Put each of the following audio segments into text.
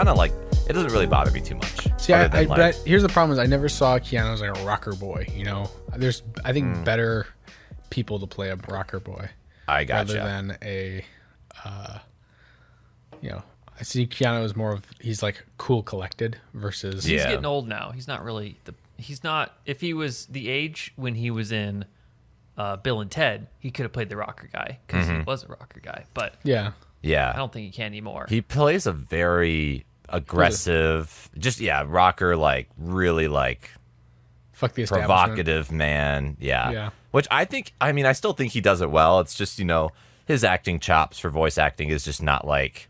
kind of like, it doesn't really bother me too much. See, but here's the problem: is I never saw Keanu as like a rocker boy. You know, there's I think better people to play a rocker boy. I gotcha. Rather than a, you know, I see Keanu as more of he's like cool, collected versus he's getting old now. He's not really he's not. If he was the age when he was in Bill and Ted, he could have played the rocker guy because he was a rocker guy. But yeah, I don't think he can anymore. He plays a very aggressive, rocker, like really like fuck the provocative man. Yeah. Which I still think he does it well. It's just, you know, his acting chops for voice acting is just not like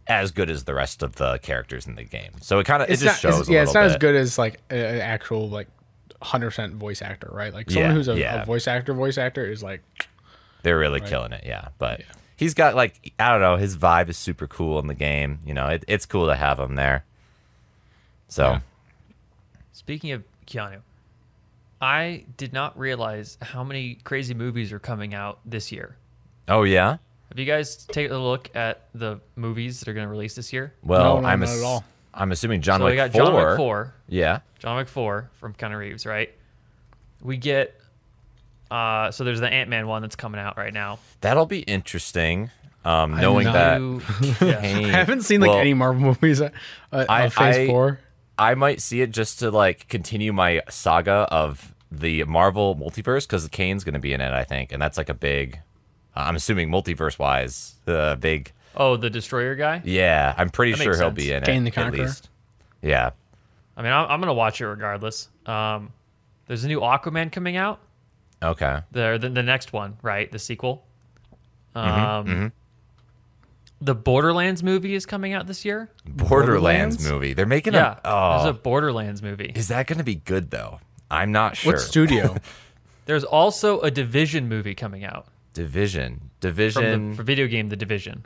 as good as the rest of the characters in the game. So it kind of shows a little bit. It's not as good as like an actual like 100% voice actor, right? Like someone who's a voice actor is like they're really killing it, But he's got like, I don't know, his vibe is super cool in the game. You know, it's cool to have him there. So speaking of Keanu, I did not realize how many crazy movies are coming out this year. Oh, yeah? Have you guys taken a look at the movies that are going to release this year? Well, no, not at all. I'm assuming John Wick 4. We got John Wick 4. Yeah. John Wick 4 from Keanu Reeves, right? We get... so there's the Ant-Man one that's coming out right now. That'll be interesting. Knowing that... I haven't seen like any Marvel movies on Phase 4. I might see it just to like continue my saga of the Marvel multiverse because Kane's going to be in it, I think, and that's like a big. I'm assuming multiverse-wise, big. Oh, the Destroyer guy. Yeah, I'm pretty sure he'll be in Kane it the Conqueror. at least. Yeah. I mean, I'm going to watch it regardless. There's a new Aquaman coming out. Okay. The next one, right? The sequel. The Borderlands movie is coming out this year. Borderlands movie. They're making there's a Borderlands movie. Is that going to be good though? I'm not sure. What studio? There's also a Division movie coming out. Division. For video game, The Division.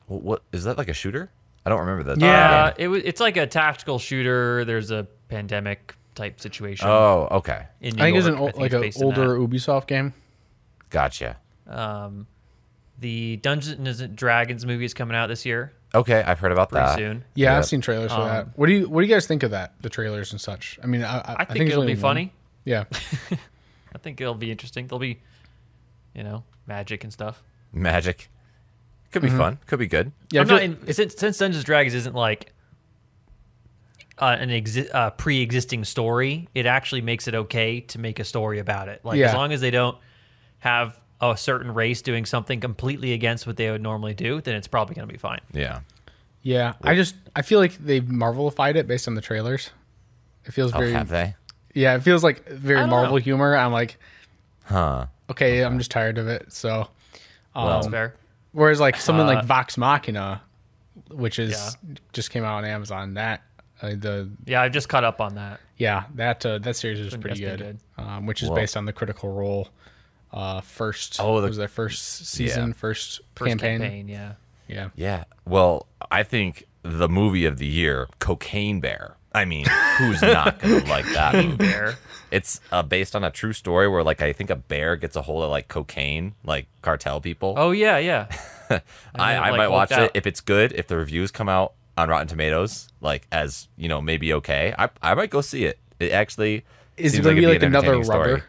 What is that, like a shooter? I don't remember that. Yeah, it's like a tactical shooter. There's a pandemic type situation. Oh, okay. I think it's an older Ubisoft game. Gotcha. The Dungeons and Dragons movie is coming out this year. Okay, I've heard about Pretty that. soon. Yeah, I've seen trailers for that. What do you guys think of that? The trailers and such. I mean, I think it'll be funny. Yeah. I think it'll be interesting. There'll be, magic and stuff. Magic. Could be fun. Could be good. Yeah. Since Dungeons and Dragons isn't like a pre-existing story, it actually makes it okay to make a story about it. Like as long as they don't have a certain race doing something completely against what they would normally do, then it's probably going to be fine. Yeah. Yeah. I feel like they've Marvelified it based on the trailers. It feels very. Have they? Yeah, it feels like very Marvel humor. I'm like, okay, I'm just tired of it. So, that's fair. Whereas like something like Vox Machina, which is just came out on Amazon, that I just caught up on that. Yeah, that series is pretty good. Which is based on the Critical Role first. Oh, it was their first season, first campaign. Yeah. Well, I think the movie of the year, Cocaine Bear. I mean, who's not gonna like that movie? Bear. It's based on a true story where, like, I think a bear gets a hold of like cocaine, like cartel people. Oh yeah. I might watch it if it's good. If the reviews come out on Rotten Tomatoes, like as maybe okay, I might go see it. It actually is it gonna be like another Rubber?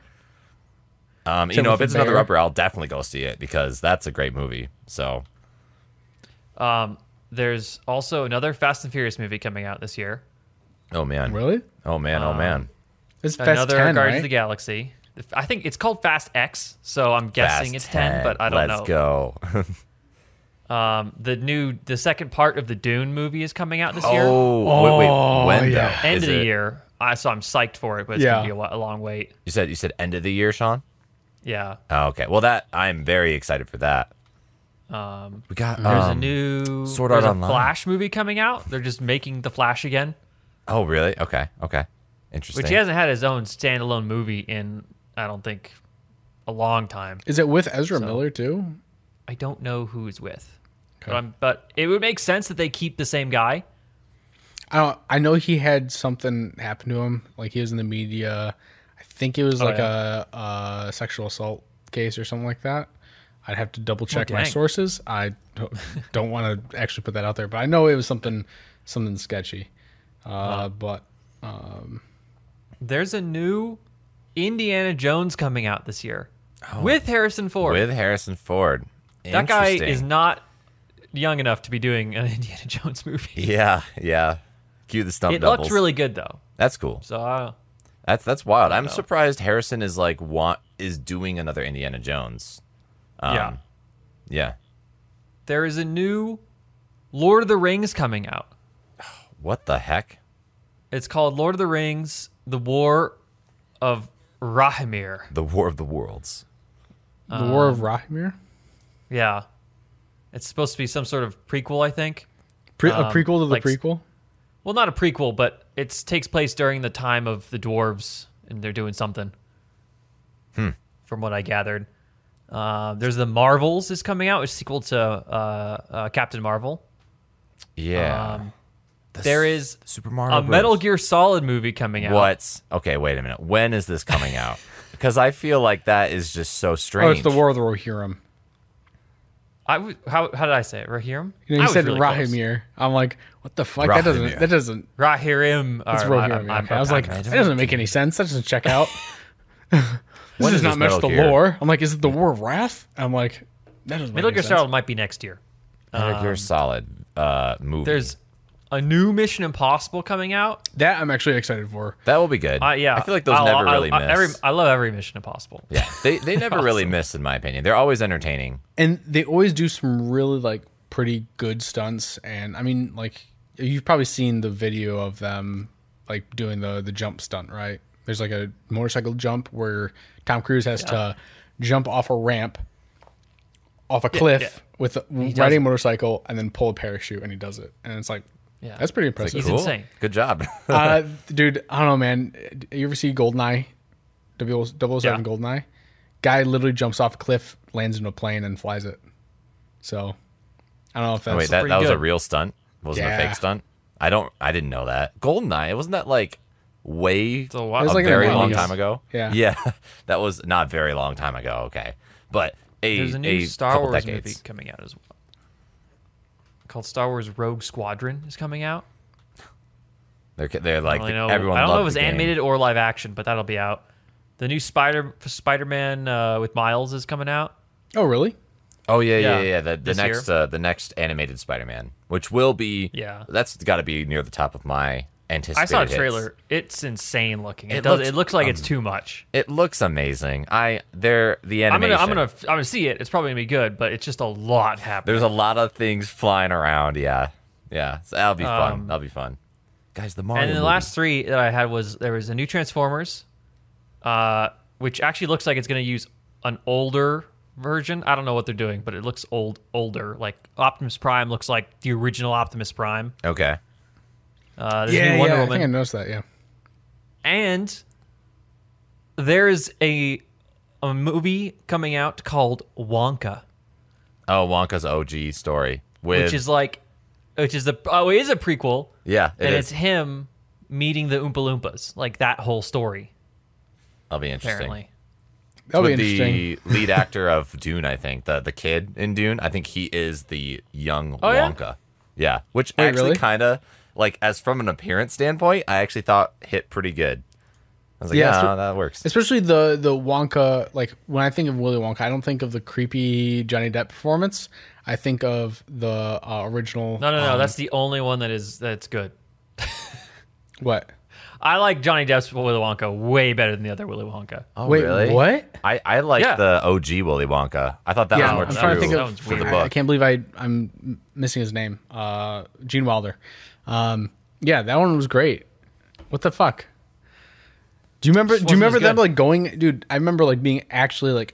If it's another Rubber, I'll definitely go see it because that's a great movie. So, there's also another Fast and Furious movie coming out this year. Oh man! Really? Oh man! It's Fast 10, Guardians right? of the Galaxy. I think it's called Fast X, so I'm guessing it's 10, but I don't know. Let's go. The second part of the Dune movie is coming out this year. Wait, when? Yeah. End of the year. So I'm psyched for it, but it's gonna be a long wait. You said end of the year, Sean? Yeah. Oh, okay. Well, I'm very excited for that. We got there's a new Sword Art Online. Flash movie coming out. They're just making the Flash again. Oh, really? Okay. Interesting. Which he hasn't had his own standalone movie in, I don't think, a long time. Is it with Ezra Miller too? I don't know who he's with, okay. but it would make sense that they keep the same guy. I know he had something happen to him, like he was in the media. I think it was a sexual assault case or something like that. I'd have to double check my sources. I don't want to actually put that out there, but I know it was something something sketchy. But there's a new Indiana Jones coming out this year with Harrison Ford. With Harrison Ford. That guy is not young enough to be doing an Indiana Jones movie. Yeah. Cue the stump doubles. It looks really good though. That's cool. So that's wild. I'm surprised Harrison is is doing another Indiana Jones. Yeah. There is a new Lord of the Rings coming out. What the heck? It's called Lord of the Rings: The War of Rahimir. The War of the Worlds. The War of Rahimir? Yeah. It's supposed to be some sort of prequel, I think. A prequel to the prequel? Well, not a prequel, but it takes place during the time of the dwarves, and they're doing something. From what I gathered. There's the Marvels is coming out, which is a sequel to Captain Marvel. Yeah. There is Super Mario Bros. Metal Gear Solid movie coming out. What? Okay, wait a minute. When is this coming out? Because I feel like that is just so strange. Oh, it's the War of the Rohirrim. How did I say it? Rohirrim? You said really Rahimir. I'm like, what the fuck? Rahimir. That doesn't. Rohirrim. It's Rohirrim. Okay. I was like, that doesn't make any sense. That doesn't check out. This does not match the lore. I'm like, is it the War of Wrath? I'm like, that doesn't make Metal any Gear sense. Solid might be next year. Metal Gear Solid movie. There's a new Mission Impossible coming out. That I'm actually excited for. That will be good. Yeah. I feel like those never really miss. I love every Mission Impossible. Yeah, they never really miss, in my opinion. They're always entertaining. And they always do some really pretty good stunts. And I mean, you've probably seen the video of them doing the jump stunt, right? There's a motorcycle jump where Tom Cruise has to jump off a ramp, off a cliff with riding a motorcycle, and then pull a parachute, and he does it. And it's that's pretty impressive. He's insane. Good job. Dude, I don't know, man. You ever see GoldenEye? 007 GoldenEye? Guy literally jumps off a cliff, lands in a plane, and flies it. So, I don't know if that's... wait, that was a real stunt? Wasn't a fake stunt? I didn't know that. GoldenEye, wasn't that way a very long time ago? Yeah. That was not very long time ago, okay. But there's a new Star Wars decades. movie coming out as well. Called Star Wars Rogue Squadron is coming out. They're like, I don't everyone know if loved it's animated or live action, but that'll be out. The new Spider-Man with Miles is coming out. Oh, really? Oh yeah. The next animated Spider-Man, which will be that's got to be near the top of my anticipated. I saw a hits. trailer. It's insane looking. It looks like it's too much. It looks amazing. The animation. I'm gonna see it. It's probably gonna be good, but it's just a lot happening. There's a lot of things flying around. Yeah. So that'll be fun. That'll be fun. Guys, the Mario. And then the last three that I had there was a new Transformers, which actually looks like it's gonna use an older version. I don't know what they're doing, but it looks older. Like Optimus Prime looks like the original Optimus Prime. Okay. There's a new Wonder Woman. I think I noticed that. Yeah. And there's a movie coming out called Wonka. Oh, Wonka's OG story, it is a prequel. Yeah, it's him meeting the Oompa Loompas, like that whole story. That'll be interesting. Apparently. That'll be interesting. The lead actor of Dune, I think, the kid in Dune, I think he is the young Wonka. Yeah, which actually really? kind of as from an appearance standpoint, I actually thought hit pretty good. I was like, that works. Especially the Wonka, when I think of Willy Wonka, I don't think of the creepy Johnny Depp performance. I think of the original. No, that's the only one that's good. What? I like Johnny Depp's Willy Wonka way better than the other Willy Wonka. Oh, wait, really? What? I like the OG Willy Wonka. I thought that was more I'm true trying to think of for the book. I can't believe I'm missing his name. Gene Wilder. That one was great. What the fuck? Do you remember them going, dude? I remember being actually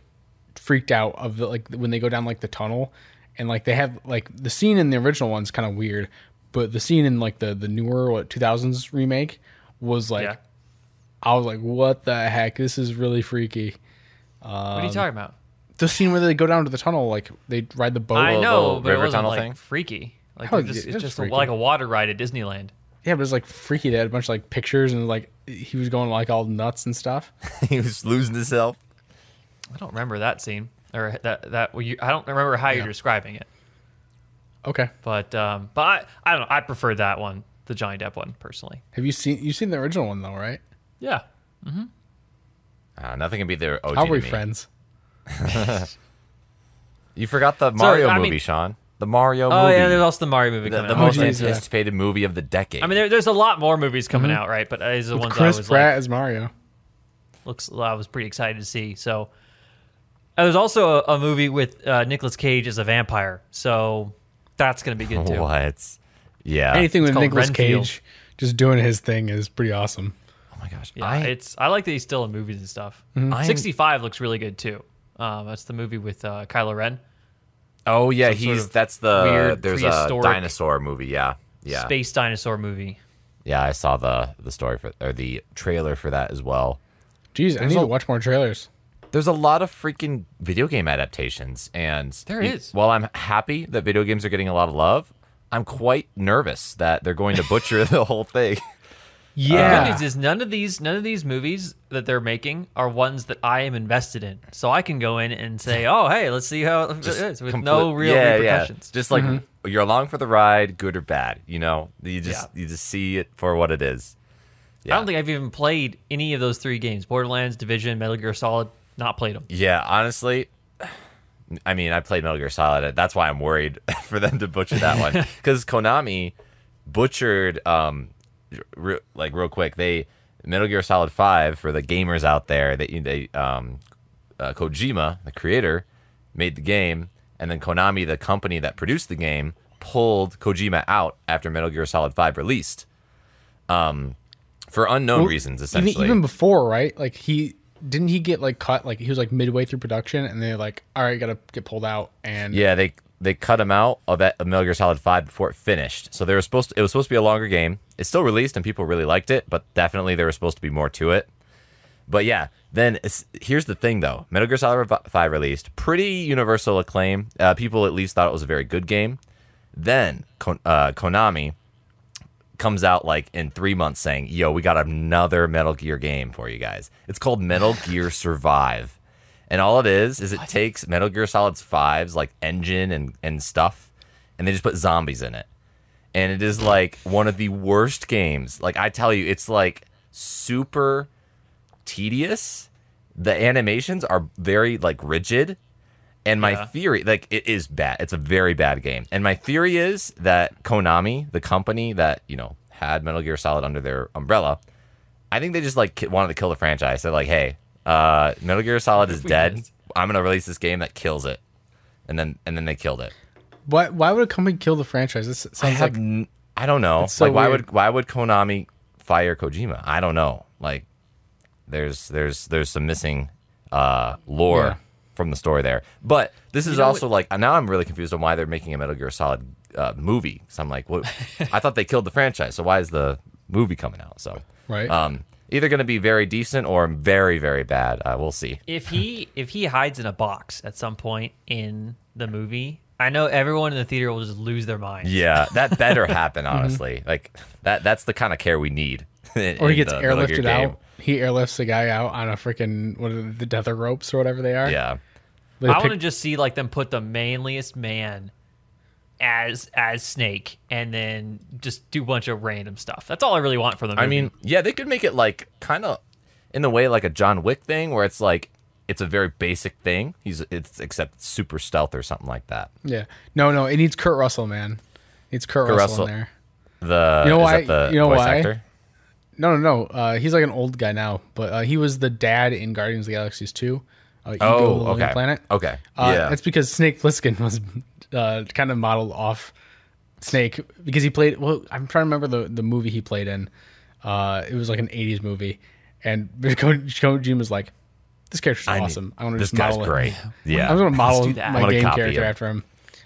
freaked out of when they go down the tunnel, and they have the scene in the original one's kind of weird, but the scene in the newer 2000s remake was I was like, what the heck? This is really freaky. What are you talking about? The scene where they go down to the tunnel, they ride the boat. I know, but it river wasn't tunnel thing? Freaky. It's just freaky. like a water ride at Disneyland. Yeah, but it's freaky. They had a bunch of pictures and he was going all nuts and stuff. He was losing himself. I don't remember that scene or that. I don't remember how you're describing it. Okay. But I don't know. I prefer that one, the Johnny Depp one, personally. Have you seen the original one though, right? Yeah. Nothing can beat the OG. How to are we me. friends? You forgot the Mario I movie, mean- Sean. The Mario movie. Oh yeah, there's also the Mario movie the coming out. most geez, yeah. anticipated movie of the decade. I mean, there's a lot more movies coming out, right? But these are the ones Chris I was Pratt like, as Mario. I was pretty excited to see. So there's also a movie with Nicolas Cage as a vampire. So that's gonna be good too. What? Yeah. Anything with called Nicolas Renfield. Cage just doing his thing is pretty awesome. Oh my gosh. Yeah, I like that he's still in movies and stuff. 65 looks really good too. That's the movie with Kylo Ren. Oh yeah, Some sort of that's the weird there's a prehistoric dinosaur movie. Yeah. Yeah. Space dinosaur movie. Yeah, I saw the story or the trailer for that as well. Jeez, I need to watch more trailers. There's a lot of freaking video game adaptations, and There is. While I'm happy that video games are getting a lot of love, I'm quite nervous that they're going to butcher the whole thing. The good news is none of these movies that they're making are ones that I am invested in, so I can go in and say, "Oh, hey, let's see how it is," with no real repercussions. Just like you're along for the ride, good or bad. You know, you just see it for what it is. Yeah. I don't think I've even played any of those 3 games: Borderlands, Division, Metal Gear Solid. Not played them. Yeah, honestly, I mean, I played Metal Gear Solid. That's why I'm worried for them to butcher that one, because Konami butchered. Real quick, Metal Gear Solid 5 for the gamers out there. Kojima, the creator, made the game, and then Konami, the company that produced the game, pulled Kojima out after Metal Gear Solid 5 released, for unknown reasons. Essentially, even before, right? Like he get like cut, like he was like midway through production, and they're like, all right, gotta get pulled out, and yeah, they cut him out of Metal Gear Solid 5 before it finished. So it was supposed to be a longer game. It still released and people really liked it, but definitely there was supposed to be more to it. But yeah, then here's the thing though. Metal Gear Solid 5 released, pretty universal acclaim. People at least thought it was a very good game. Then Konami comes out like in 3 months saying, "Yo, we got another Metal Gear game for you guys. It's called Metal Gear Survive." And all it is it takes Metal Gear Solid 5's like engine and stuff, and they just put zombies in it. And it is like one of the worst games. Like I tell you, it's like super tedious. The animations are very like rigid. And my theory, like it is bad. It's a very bad game. And my theory is that Konami, the company that, had Metal Gear Solid under their umbrella, I think they just like wanted to kill the franchise. They're like, hey, Metal Gear Solid is dead. I'm gonna release this game that kills it, and then they killed it. Why would a company kill the franchise? This sounds I don't know. so like weird. why would Konami fire Kojima? I don't know. Like there's some missing lore from the story there. But this is also like now I'm really confused on why they're making a Metal Gear Solid movie. So I'm like, what? I thought they killed the franchise. So why is the movie coming out? So right. Either going to be very decent or very, very bad. We'll see. If he hides in a box at some point in the movie, I know everyone in the theater will just lose their minds. Yeah, that better happen, honestly. Like that's the kind of care we need. Or he gets airlifted out. He airlifts the guy out on a freaking the tether ropes or whatever they are. Yeah. I want to just see like them put the manliest man as Snake, and then just do a bunch of random stuff. That's all I really want for them. I mean, yeah, they could make it like kind of in the way like a John Wick thing, where it's like it's a very basic thing. It's except super stealth or something like that. Yeah. No, it needs Kurt Russell, man. It's Kurt Russell in there. The you know why? Is that the you know voice why? actor? No. He's like an old guy now, but he was the dad in Guardians of the Galaxies 2. Okay. Planet. Okay. Yeah. That's because Snake Plissken was kind of modeled off Snake because he played. Well, I'm trying to remember the movie he played in. It was like an '80s movie, and Kojima was like, "This character's awesome. I want to just model guy's it. great. Yeah. I'm going to model that. my game copy character him. after him."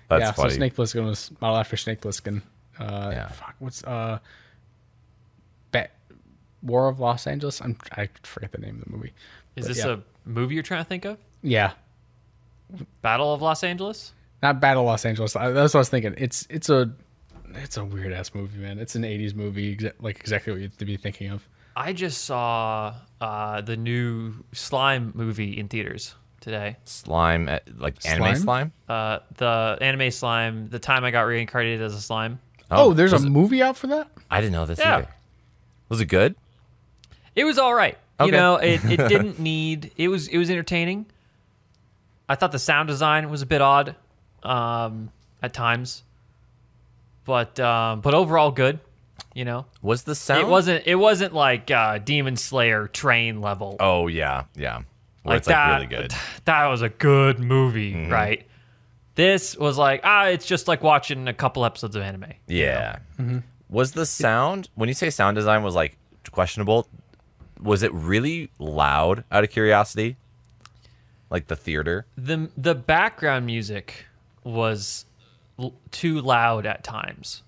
That's funny. So Snake Plissken was modeled after Snake Plissken. Yeah. Fuck, what's War of Los Angeles? I forget the name of the movie. Is this a movie you're trying to think of? Yeah. Battle of Los Angeles? Not Battle of Los Angeles. That's what I was thinking. It's a weird ass movie, man. It's an '80s movie, like exactly what you'd be thinking of. I just saw the new Slime movie in theaters today. Slime, like anime slime? The anime slime. The time I got reincarnated as a slime. Oh, there's a movie out for that? I didn't know this either. Was it good? It was all right. Okay. You know, it didn't need. It was entertaining. I thought the sound design was a bit odd at times, but overall good. You know, was the sound? It wasn't like Demon Slayer Train level. Oh yeah. Like it's that. Like really good. That was a good movie, right? This was like it's just like watching a couple episodes of anime. Yeah. Was the sound, when you say sound design was like questionable, was it really loud? Out of curiosity, like the theater. The background music was too loud at times.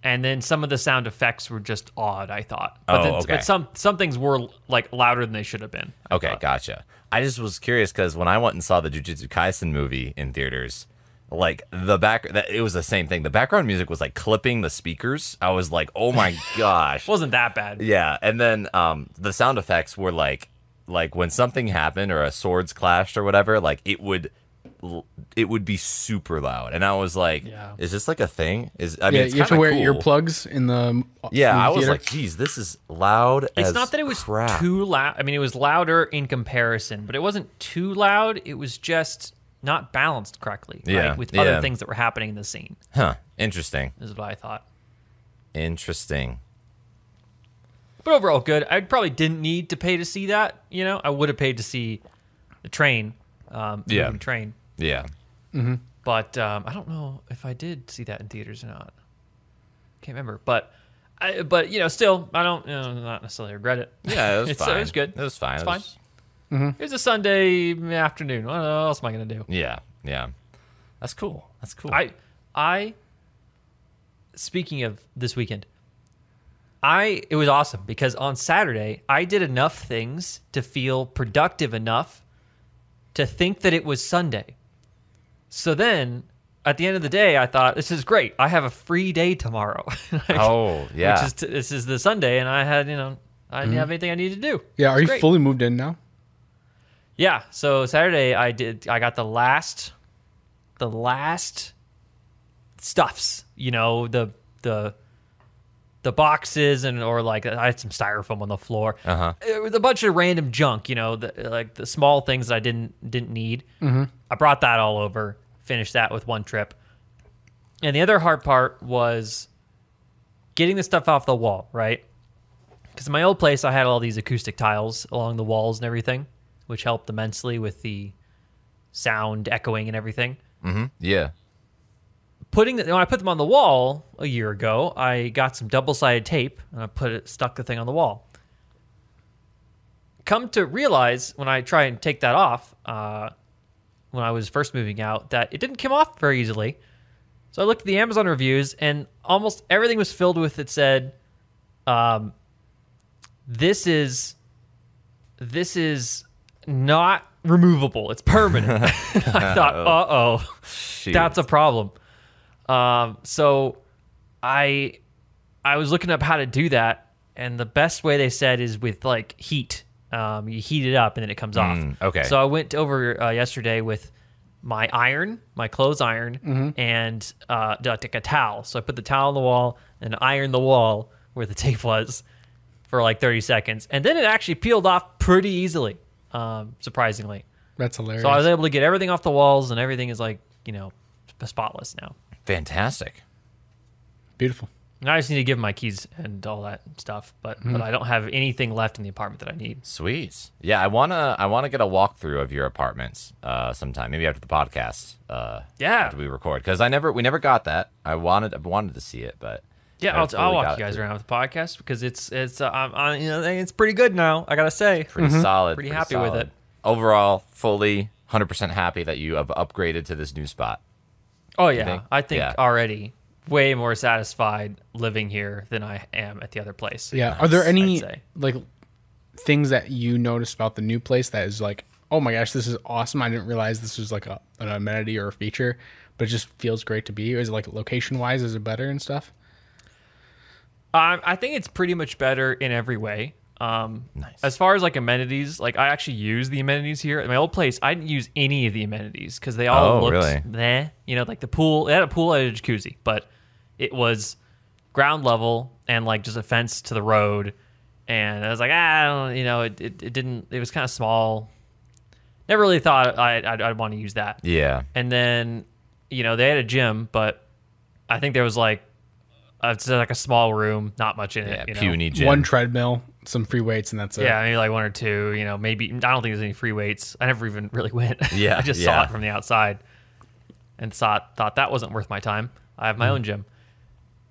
And then some of the sound effects were just odd, I thought. But some things were like louder than they should have been. Okay, gotcha. I just was curious because when I went and saw the Jujutsu Kaisen movie in theaters, like it was the same thing. The background music was like clipping the speakers. I was like, oh my gosh. Wasn't that bad. Yeah, and then the sound effects were like when something happened or a swords clashed or whatever, like it would be super loud, and I was like, "Is this like a thing?" You have to wear earplugs in the I was like, "Geez, this is loud." It's not that it was too loud. I mean, it was louder in comparison, but it wasn't too loud. It was just not balanced correctly, right? With other things that were happening in the scene. Huh? Interesting. Is what I thought. Interesting. But overall, good. I probably didn't need to pay to see that. You know, I would have paid to see the train. Train. Yeah. Mm-hmm. But I don't know if I did see that in theaters or not. Can't remember. But still, I don't not necessarily regret it. Yeah, it was fine. It was good. It was fine. It was fine. It was a Sunday afternoon. What else am I going to do? Yeah. That's cool. I speaking of this weekend, it was awesome because on Saturday, I did enough things to feel productive enough to think that it was Sunday. So then, at the end of the day, I thought, this is great. I have a free day tomorrow. This is the Sunday, and I had, I didn't have anything I needed to do. Yeah, are you fully moved in now? Yeah, so Saturday I got the last stuffs, the boxes or like I had some styrofoam on the floor. It was a bunch of random junk, like the small things that I didn't need. I brought that all over, finished that with one trip. And the other hard part was getting the stuff off the wall, right? Because in my old place, I had all these acoustic tiles along the walls and everything, which helped immensely with the sound echoing and everything. Yeah. When I put them on the wall a year ago, I got some double-sided tape and I stuck the thing on the wall. Come to realize when I try and take that off, when I was first moving out, that it didn't come off very easily. So I looked at the Amazon reviews, and almost everything was filled with it said, "This is not removable. It's permanent." I thought, uh-oh, that's a problem. So I was looking up how to do that, and the best way they said is with like heat. You heat it up and then it comes off. Okay. So I went over yesterday with my clothes iron, and like a towel. So I put the towel on the wall and ironed the wall where the tape was for like 30 seconds, and then it actually peeled off pretty easily, surprisingly. That's hilarious. So I was able to get everything off the walls, and everything is like spotless now. Fantastic. Beautiful. And I just need to give my keys and all that stuff, but I don't have anything left in the apartment that I need. Sweet. Yeah, I wanna get a walkthrough of your apartments sometime, maybe after the podcast. After we record, because we never got that. I wanted to see it, but yeah, I'll walk you guys around with the podcast because it's it's pretty good now. I gotta say, pretty solid. Pretty happy with it. Overall, fully 100% happy that you have upgraded to this new spot. Oh yeah, I think already way more satisfied living here than I am at the other place. Yeah. Are there any like things that you noticed about the new place that is like, oh my gosh, this is awesome? I didn't realize this was like an amenity or a feature, but it just feels great to be. Or is it like location wise, is it better and stuff? I think it's pretty much better in every way. Nice. As far as like amenities, like I actually use the amenities here. At my old place, I didn't use any of the amenities because they all looked really? meh. You know, like the pool, it had a pool, it had a jacuzzi, but it was ground level and like just a fence to the road. And I was like, I don't, you know, it didn't, it was kind of small. Never really thought I'd want to use that. Yeah. And then, you know, they had a gym, but I think there was like, it's like a small room, not much in it. You know? Puny gym. One treadmill, some free weights, and that's it. Yeah, maybe like one or two. You know, maybe I don't think there's any free weights. I never even really went. Yeah, I just saw it from the outside, and thought that wasn't worth my time. I have my own gym.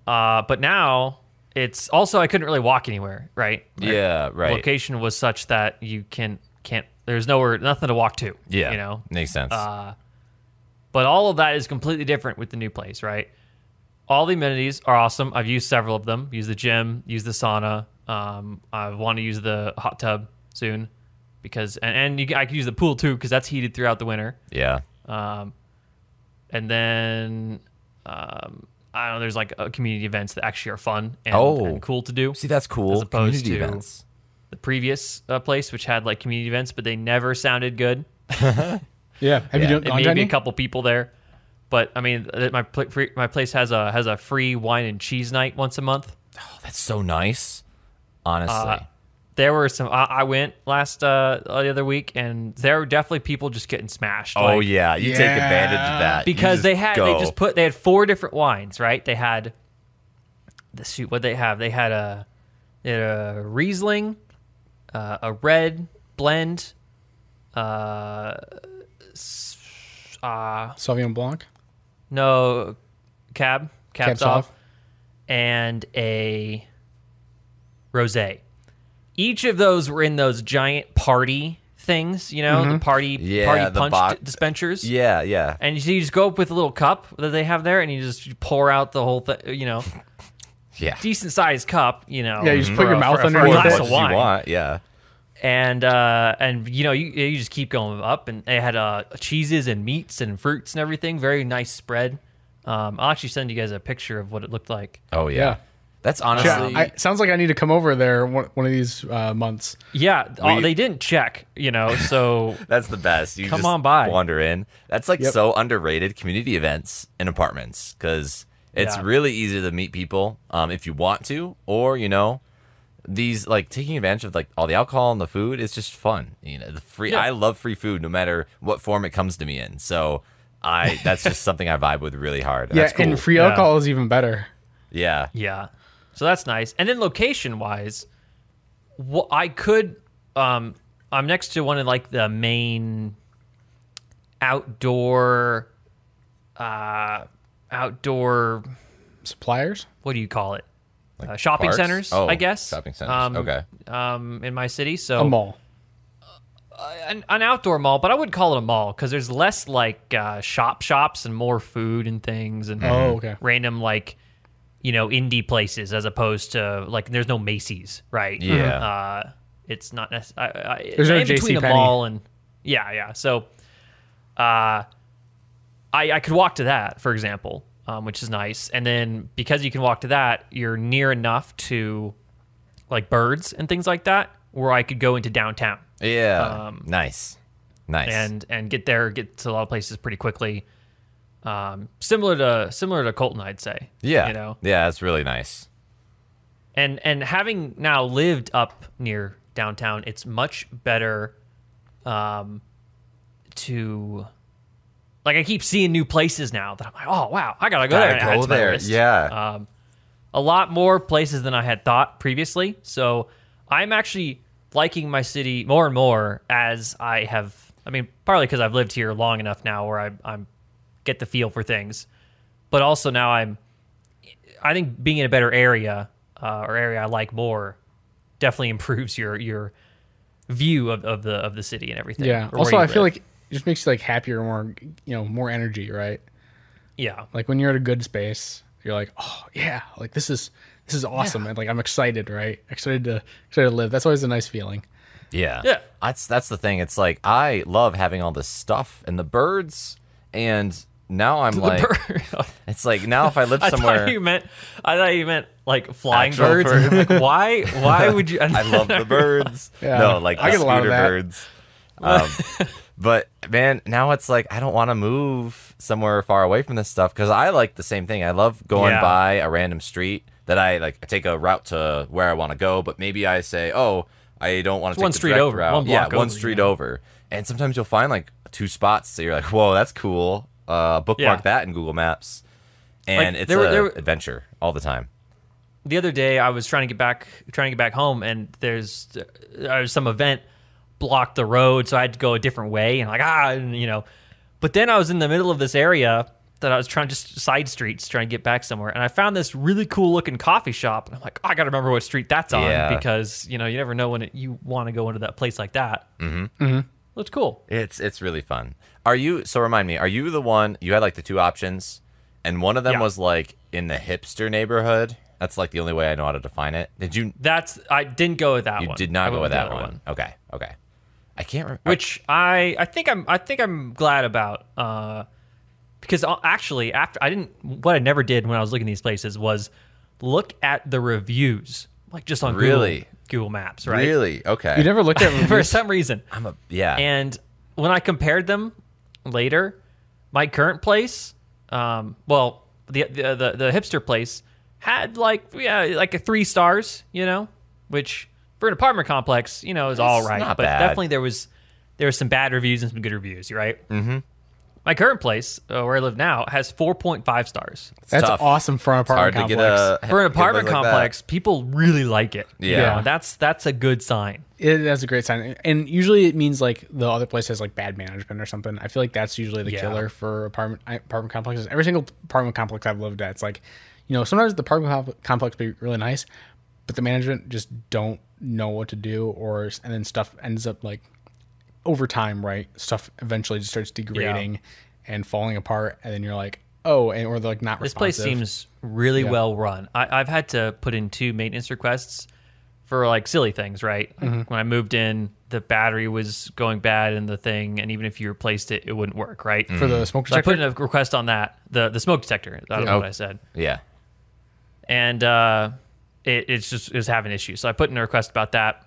But now it's also I couldn't really walk anywhere. Right? Yeah. Right. Location was such that you can't. There's nothing to walk to. Yeah. You know, Makes sense. but all of that is completely different with the new place. Right? All the amenities are awesome. I've used several of them. Used the gym, used the sauna. I want to use the hot tub soon because I can use the pool too because that's heated throughout the winter. Yeah. And then I don't know. There's like community events that actually are fun and cool to do. See, that's cool. As opposed Community to events. the previous place, which had like community events, but they never sounded good. Yeah. Have you And gone to maybe any? a couple people there. But I mean, my place has a free wine and cheese night once a month. Oh, that's so nice. Honestly. There were some. I went last the other week, and there were definitely people just getting smashed. Oh like, yeah, you take advantage of that because You they had they had 4 different wines, right? They had what they have. They had a Riesling, a red blend, Sauvignon Blanc? no cab Cab Sauv, Sauv? and a rosé. Each of those were in those giant party things, you know, the party the punch dispensers. Yeah, yeah. And you just go up with a little cup that they have there, and you just pour out the whole thing, you know, Yeah. decent sized cup, you know. Yeah, you just put your mouth for a underneath glass it. As of you wine. want, yeah. And you know, you just keep going up, and they had cheeses and meats and fruits and everything. Very nice spread. I'll actually send you guys a picture of what it looked like. Oh yeah. Yeah. That's honestly Sounds like I need to come over there one of these months. Yeah, they didn't check, you know, so that's the best. You Come just on by. wander in. That's like so underrated community events in apartments because it's really easy to meet people if you want to, or you know, these like taking advantage of like all the alcohol and the food is just fun. You know, the free. Yeah. I love free food no matter what form it comes to me in. So that's just something I vibe with really hard. Yeah, That's cool. and free alcohol is even better. Yeah. yeah. So that's nice. And then location wise, I could I'm next to one of like the main outdoor Suppliers? what do you call it? Shopping parks? centers, Oh, I guess. shopping centers. Okay. In my city, so A mall. an outdoor mall, but I wouldn't call it a mall because there's less like shops and more food and things and Oh, okay. random like, you know, indie places as opposed to like there's no Macy's, right? Yeah. It's not necessarily There's no in between a JCPenney. mall and yeah. So I could walk to that, for example, which is nice. And then because you can walk to that, you're near enough to like Birds and things like that, where I could go into downtown. Yeah. Nice. And get to a lot of places pretty quickly. Similar to Colton, I'd say. Yeah. You know. Yeah, that's really nice. And having now lived up near downtown, it's much better to like I keep seeing new places now that I'm like, oh wow, I gotta go there and add to my list. Yeah. A lot more places than I had thought previously. So I'm actually liking my city more and more as I have. I mean, partly because I've lived here long enough now where I'm get the feel for things, but also now I think being in a better area or area I like more definitely improves your view of the city and everything. Yeah. or Also, where I you feel live. like it just makes you like happier, more, you know, more energy, right? yeah, Like when you're at a good space, you're like, oh yeah, like this is awesome, and like I'm excited, right? Excited to live. That's always a nice feeling. Yeah. Yeah. That's the thing. It's like I love having all this stuff and the birds and now I'm like, it's like now if I live somewhere. I thought you meant like flying Actual birds. bird. Like, why would you? I love the birds. Yeah. No, like I the get a lot of scooter that. birds. But man, now it's like I don't want to move somewhere far away from this stuff because I like the same thing. I love going by a random street that I like. I take a route to where I want to go, but maybe I say, oh, I don't want to take one the street direct over, route. one block one over, street over. And sometimes you'll find like 2 spots that you're like, whoa, that's cool. Bookmark that in Google Maps, and Like, it's an adventure all the time. The other day, I was trying to get back home, and there's some event blocked the road, so I had to go a different way, and But then I was in the middle of this area that I was trying, just side streets, trying to get back somewhere, and I found this really cool looking coffee shop, and I'm like, I got to remember what street that's on because you never know when you want to go into that place like that. Looks cool. It's really fun. So remind me, are you the one, you had like the 2 options and one of them was like in the hipster neighborhood? That's like the only way I know how to define it. I didn't go with that one. You did not go with that other one. Okay. I can't remember. Which I think I'm glad about because actually what I never did when I was looking at these places was look at the reviews like just on Google Maps, right? Really? Okay. You never looked at reviews? For some reason. Yeah. And when I compared them later, my current place, the hipster place had like a 3 stars, which for an apartment complex, is all right. Not but bad. definitely there was some bad reviews and some good reviews, right? Mm-hmm. My current place, where I live now, has 4.5 stars. That's tough. awesome for an apartment complex. For an apartment complex, people really like it. Yeah. That's a good sign. That's a great sign. And usually it means like the other place has like bad management or something. I feel like that's usually the killer for apartment complexes. Every single apartment complex I've lived at, it's like, sometimes the apartment complex be really nice, but the management just don't know what to do, and then stuff ends up like over time, right? Stuff eventually just starts degrading and falling apart, and then you're like, or they're like not responsive. This place seems really well run. I've had to put in 2 maintenance requests for like silly things, right? Mm-hmm. When I moved in, the battery was going bad in the thing, and even if you replaced it, it wouldn't work, right? For the smoke So I detector? put in a request on that, the smoke detector. I don't know what I said. Yeah. And it was having issues. So I put in a request about that.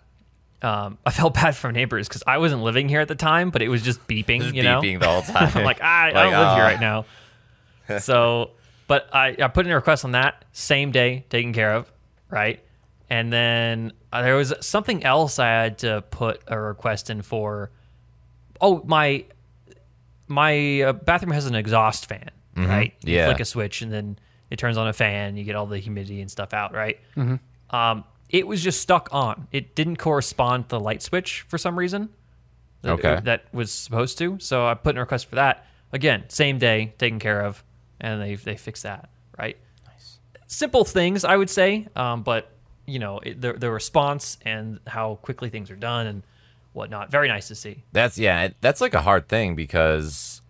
I felt bad for neighbors because I wasn't living here at the time, but it was just beeping, Beeping the whole time. I'm like, I don't live here right now. So, but I put in a request on that same day, taken care of, right? And then there was something else I had to put a request in for. Oh, my bathroom has an exhaust fan, right? You flick a switch and then it turns on a fan. You get all the humidity and stuff out, right? It was just stuck on. It didn't correspond to the light switch for some reason. That was supposed to. So I put in a request for that. Again, same day, taken care of, and they fixed that, right? Nice. Simple things, I would say, but the response and how quickly things are done and whatnot, very nice to see. That's like a hard thing because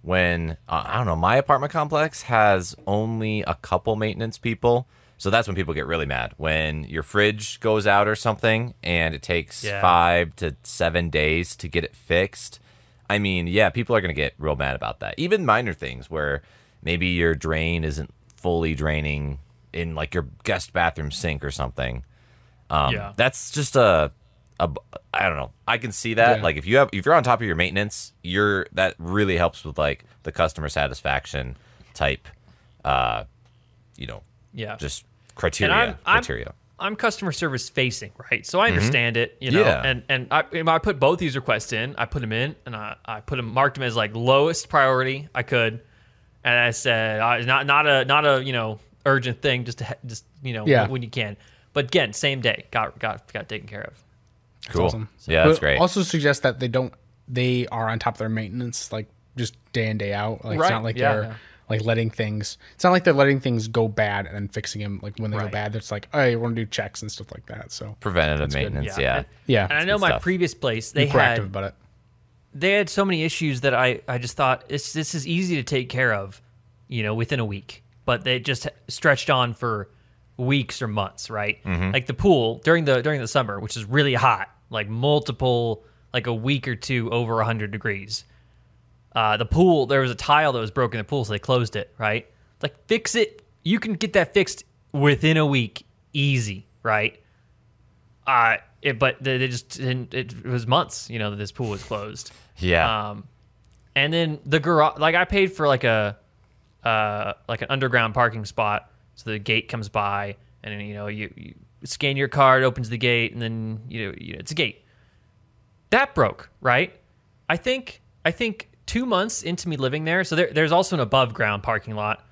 when I don't know, my apartment complex has only a couple maintenance people. So that's when people get really mad. When your fridge goes out or something and it takes 5 to 7 days to get it fixed. I mean, people are going to get real mad about that. Even minor things where maybe your drain isn't fully draining in like your guest bathroom sink or something. That's just I don't know. I can see that. Like if you're on top of your maintenance, that really helps with like the customer satisfaction type, just criteria. I'm customer service facing, right? So I understand it, and I put both these requests in. I put them in, and I marked them as like lowest priority I could, and I said not a urgent thing, just when you can. But again, same day, got taken care of. Cool. That's awesome. Yeah, that's great. Also suggest that they are on top of their maintenance, like just day in, day out. Like it's not like they're like letting things. It's not like they're letting things go bad and then fixing them. Like when they go bad, it's like, oh, you want to do checks and stuff like that. So preventative maintenance. And I know my previous place, they proactive about it. They had so many issues that I just thought this is easy to take care of, within a week. But they just stretched on for weeks or months, right? Like the pool during the summer, which is really hot, like multiple, like a week or two over 100 degrees. The pool, there was a tile that was broken in the pool, so they closed it, right? Like, fix it. You can get that fixed within a week, easy, right? But they just didn't, it was months, that this pool was closed. Yeah. And then the garage, like I paid for like an underground parking spot, so the gate comes by, and then, you scan your card, opens the gate, and then it's a gate. That broke, right? I think 2 months into me living there, so there's also an above ground parking lot,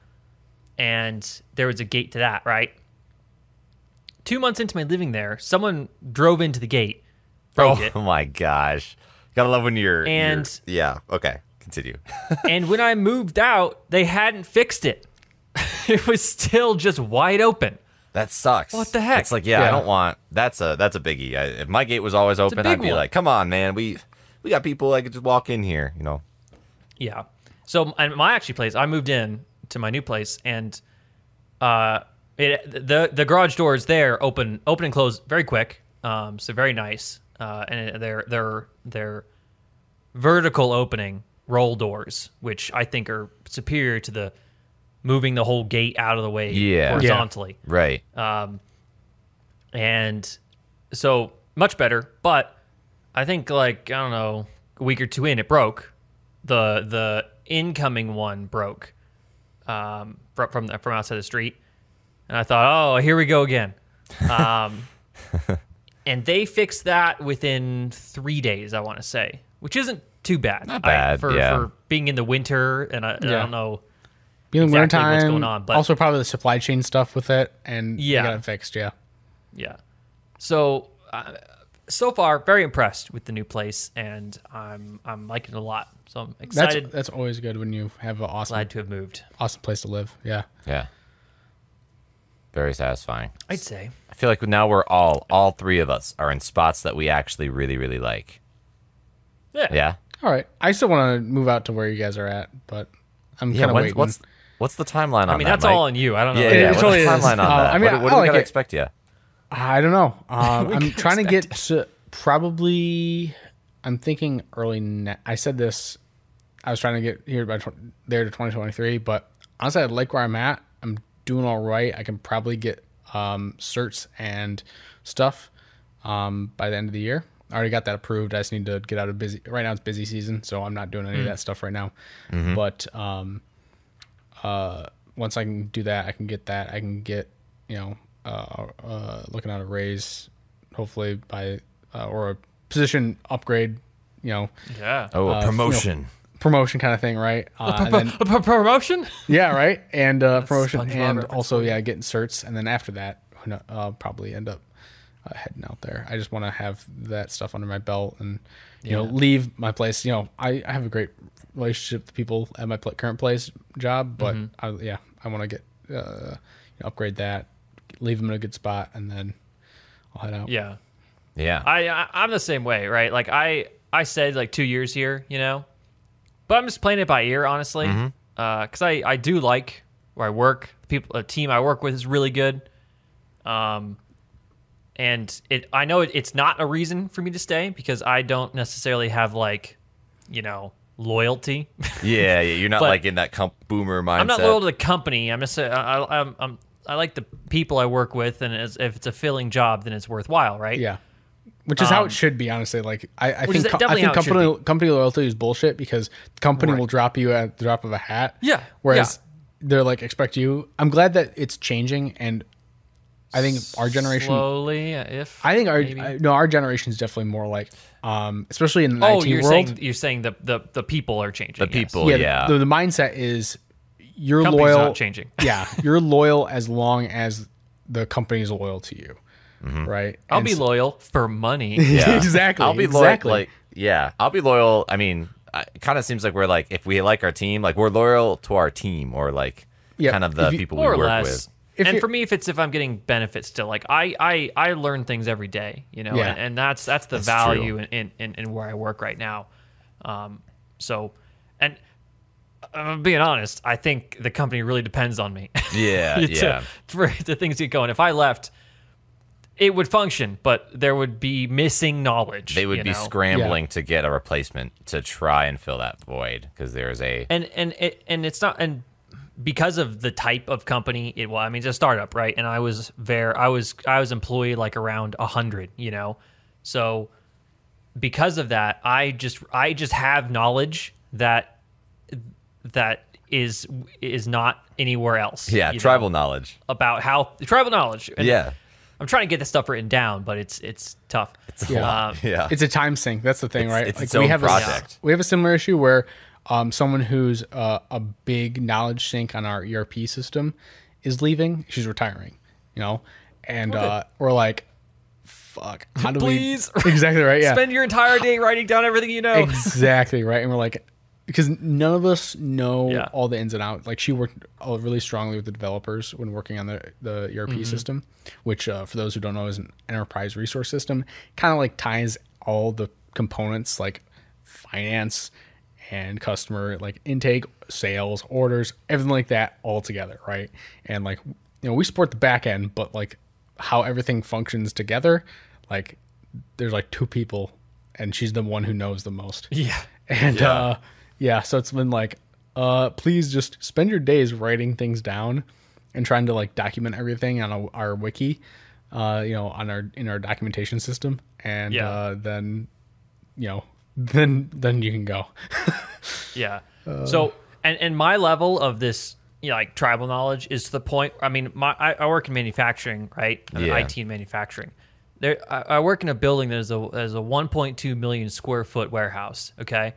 and there was a gate to that, right? 2 months into my living someone drove into the gate, broke it. Oh my gosh. Gotta love when you're... And... yeah, okay. Continue. And when I moved out, they hadn't fixed it. It was still just wide open. That sucks. What the heck? It's like, I don't want... That's a biggie. If my gate was always open, I'd be like, come on, man. We got people that could just walk in here, Yeah. So my actually place, I moved in to my new place, and the garage doors there open and close very quick. So very nice. And they're vertical opening roll doors, which I think are superior to the moving the whole gate out of the way horizontally. Yeah. Right. And so much better, but I think a week or two in, it broke. The incoming one broke from outside the street, and I thought, oh, here we go again. And they fixed that within 3 days, I want to say, which isn't too bad. Not bad, for being in the winter, and I don't know being in exactly wintertime, what's going on, but also probably the supply chain stuff with it, and they got it fixed. Yeah. So so far, very impressed with the new place, and I'm liking it a lot. So I'm excited. That's always good when you have an Glad to have moved. awesome place to live. Yeah. Yeah. Very satisfying. I'd say. I feel like now we're all three of us are in spots that we actually really, really like. Yeah. Yeah. All right. I still want to move out to where you guys are at, but I'm kind of waiting. What's the timeline on that? I mean, that's Mike? all on you. I don't know. Yeah, It what's totally the is. timeline on that? I mean, what do we gotta expect you? I don't know. I'm trying to get to probably. I'm thinking early. I said this. I was trying to get here there to 2023, but honestly, I like where I'm at. I'm doing all right. I can probably get certs and stuff by the end of the year. I already got that approved. I just need to get out of busy. Right now it's busy season, so I'm not doing any of that stuff right now. Mm-hmm. But once I can do that, I can get that. I can get looking at a raise, hopefully by or a position upgrade. Yeah. A promotion. Promotion kind of thing, right? Promotion? Yeah, right. And promotion, SpongeBob and reference. also getting certs, and then after that, I'll probably end up heading out there. I just want to have that stuff under my belt, and leave my place. I have a great relationship with people at my current place job, but I want to get upgrade that, leave them in a good spot, and then I'll head out. Yeah. I'm the same way, right? Like I said 2 years here, but I'm just playing it by ear, honestly, because I do like where I work. A team I work with is really good, and I know it's not a reason for me to stay because I don't necessarily have loyalty. Yeah, you're not like in that boomer mindset. I'm not loyal to the company. I'm just I like the people I work with, and if it's a filling job, then it's worthwhile, right? Yeah. Which is how it should be, honestly. Like I think company loyalty is bullshit because the company will drop you at the drop of a hat. Yeah. Whereas they're expect you. I'm glad that it's changing, and I think our generation slowly. Our generation is definitely more especially in the IT world. You're saying the people are changing. The people, yeah. The mindset is you're Company's loyal. not changing. Yeah, you're loyal as long as the company is loyal to you. Right. I'll be loyal for money. Yeah. Exactly. I'll be loyal. I'll be loyal. I mean, it kind of seems like we're if we like our team, we're loyal to our team or kind of the people we work with. And for me, if I'm getting benefits still, I learn things every day, and that's the value in where I work right now. So, and I'm being honest, I think the company really depends on me. Yeah, for the things to get going. If I left, it would function, but there would be missing knowledge. They would be scrambling to get a replacement to try and fill that void because there's a and it's not and because of the type of company it was. I mean, it's a startup, right? And I was employee like around 100, so because of that, I just have knowledge that is not anywhere else. Yeah, tribal knowledge. About how tribal knowledge. And yeah. I'm trying to get this stuff written down, but it's tough. It's a lot. Yeah. It's a time sink. That's the thing, right? It's its own project. We have a similar issue where someone who's a big knowledge sink on our ERP system is leaving. She's retiring, and we're like, fuck. How do Please. we... Exactly right, yeah. Spend your entire day writing down everything you know. Exactly right. And we're like, because none of us know all the ins and outs. Like, she worked really strongly with the developers when working on the ERP system, which for those who don't know is an enterprise resource system. Kind of like ties all the components like finance and customer, like intake, sales, orders, everything like that all together, right? And like, we support the back end, but like how everything functions together, like there's like two people and she's the one who knows the most. Yeah. And so it's been like, please just spend your days writing things down and trying to like document everything on our wiki, in our documentation system, and then you can go. Yeah. So and my level of this, like tribal knowledge is to the point. I mean, I work in manufacturing, right? IT and manufacturing. I work in a building that is a 1.2 million square foot warehouse. Okay.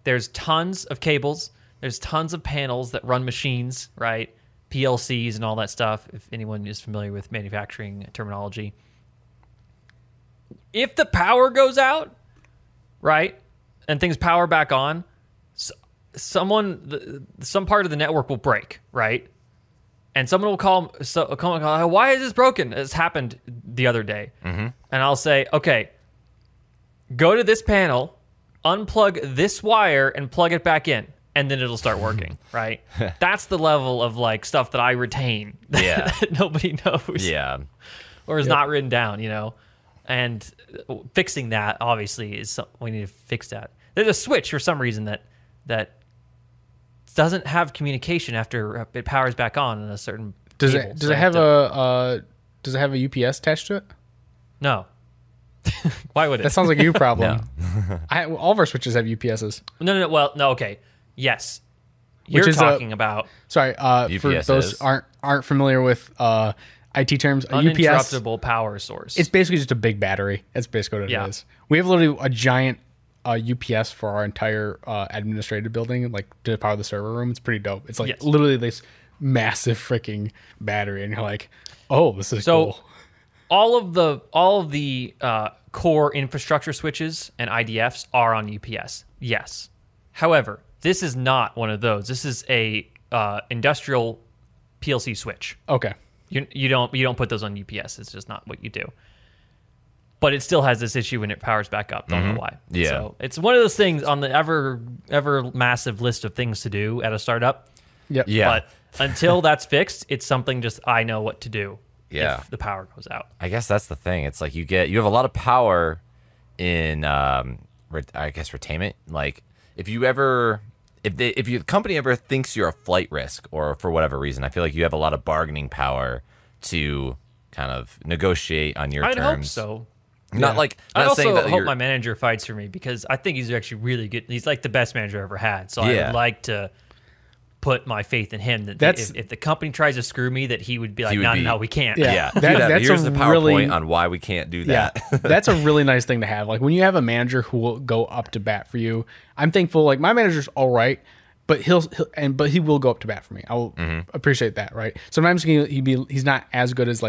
There's tons of cables. There's tons of panels that run machines, right? PLCs and all that stuff, if anyone is familiar with manufacturing terminology. If the power goes out, right, and things power back on, some part of the network will break, right? And someone will call, why is this broken? It's happened the other day. Mm-hmm. And I'll say, okay, go to this panel, unplug this wire and plug it back in, and then it'll start working, right? That's the level of like stuff that I retain that nobody knows, or is not written down, And fixing that obviously is we need to fix that. There's a switch for some reason that doesn't have communication after it powers back on in a certain. Does it have a UPS attached to it? No. Why would it? That sounds like a you problem. All of our switches have UPSs. No. Well, no. Okay. Yes. You're talking about. Sorry. For those aren't familiar with IT terms, a UPS, uninterruptible power source. It's basically just a big battery. That's basically what it is. We have literally a giant UPS for our entire administrative building, like to power the server room. It's pretty dope. It's like literally this massive freaking battery, and you're like, oh, this is cool. All of the core infrastructure switches and IDFs are on UPS. Yes. However, this is not one of those. This is a industrial PLC switch. Okay. You don't put those on UPS. It's just not what you do. But it still has this issue when it powers back up. Don't know why. Yeah. So it's one of those things on the ever massive list of things to do at a startup. Yep. Yeah. But until that's fixed, it's something just I know what to do. Yeah. If the power goes out. I guess that's the thing. It's like you have a lot of power in retainment. Like if the company ever thinks you're a flight risk or for whatever reason, I feel like you have a lot of bargaining power to kind of negotiate on your terms. I'd hope so. I also hope my manager fights for me because I think he's actually really good. He's like the best manager I've ever had. So I would like to put my faith in him that if the company tries to screw me, that he would be like, no, we can't. Yeah. Here's the PowerPoint on why we can't do that. Yeah, that's a really nice thing to have. Like when you have a manager who will go up to bat for you, I'm thankful. Like my manager's all right, but he will go up to bat for me. I will appreciate that, right? Sometimes he's not as good as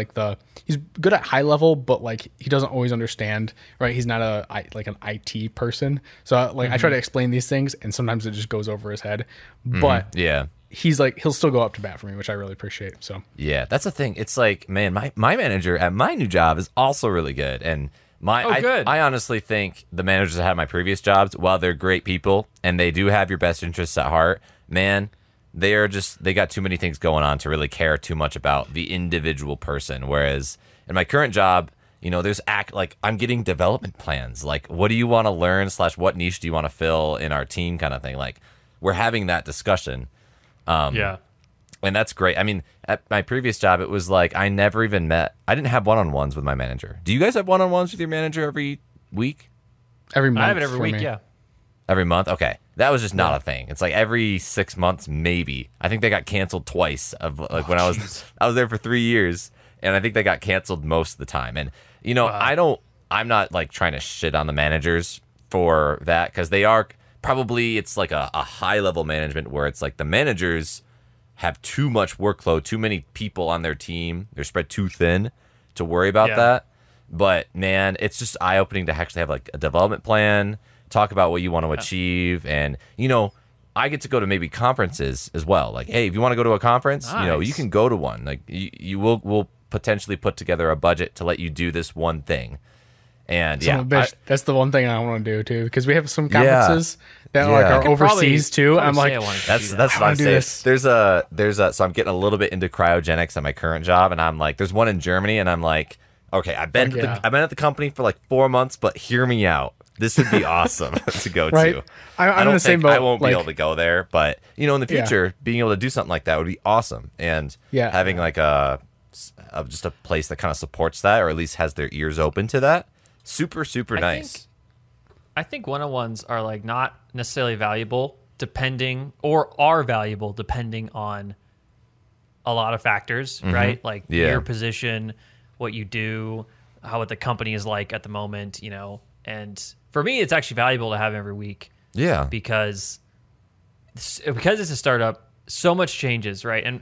he's good at high level, but like he doesn't always understand, right? He's not an IT person, so I try to explain these things, and sometimes it just goes over his head. But he's like he'll still go up to bat for me, which I really appreciate. So yeah, that's the thing. It's like, man, my manager at my new job is also really good, and I honestly think the managers that had my previous jobs, while they're great people and they do have your best interests at heart, man, they got too many things going on to really care too much about the individual person. Whereas in my current job, there's like I'm getting development plans. Like, what do you want to learn / what niche do you want to fill in our team kind of thing. Like, we're having that discussion. Yeah. And that's great. I mean, at my previous job, it was like I didn't have one-on-ones with my manager. Do you guys have one-on-ones with your manager every week? Every month. I have it every week, yeah. Every month? Okay. That was just not a thing. It's like every 6 months, maybe. I think they got canceled twice when I was there for 3 years, and I think they got canceled most of the time. And, I'm not like trying to shit on the managers for that, because they are probably, it's like a high-level management where it's like the managers have too much workload, too many people on their team. They're spread too thin to worry about that. But, man, it's just eye-opening to actually have like a development plan, talk about what you want to achieve. And, I get to go to maybe conferences as well. Like, hey, if you want to go to a conference, you can go to one. Like, we'll potentially put together a budget to let you do this one thing. And that's the one thing I want to do too, because we have some conferences that are overseas too. I'm like, that's what I'm saying. There's a so I'm getting a little bit into cryogenics at my current job, and I'm like, there's one in Germany, and I'm like, okay, I've been at the company for like 4 months, but hear me out. This would be awesome to go to. I'm in the same boat. I won't be able to go there, but in the future, being able to do something like that would be awesome. And having like just a place that kind of supports that, or at least has their ears open to that. Super, super nice. I think one-on-ones are like not necessarily valuable are valuable depending on a lot of factors, right? Like your position, what you do, what the company is like at the moment, And for me, it's actually valuable to have every week. Yeah. Because it's a startup, so much changes, right? And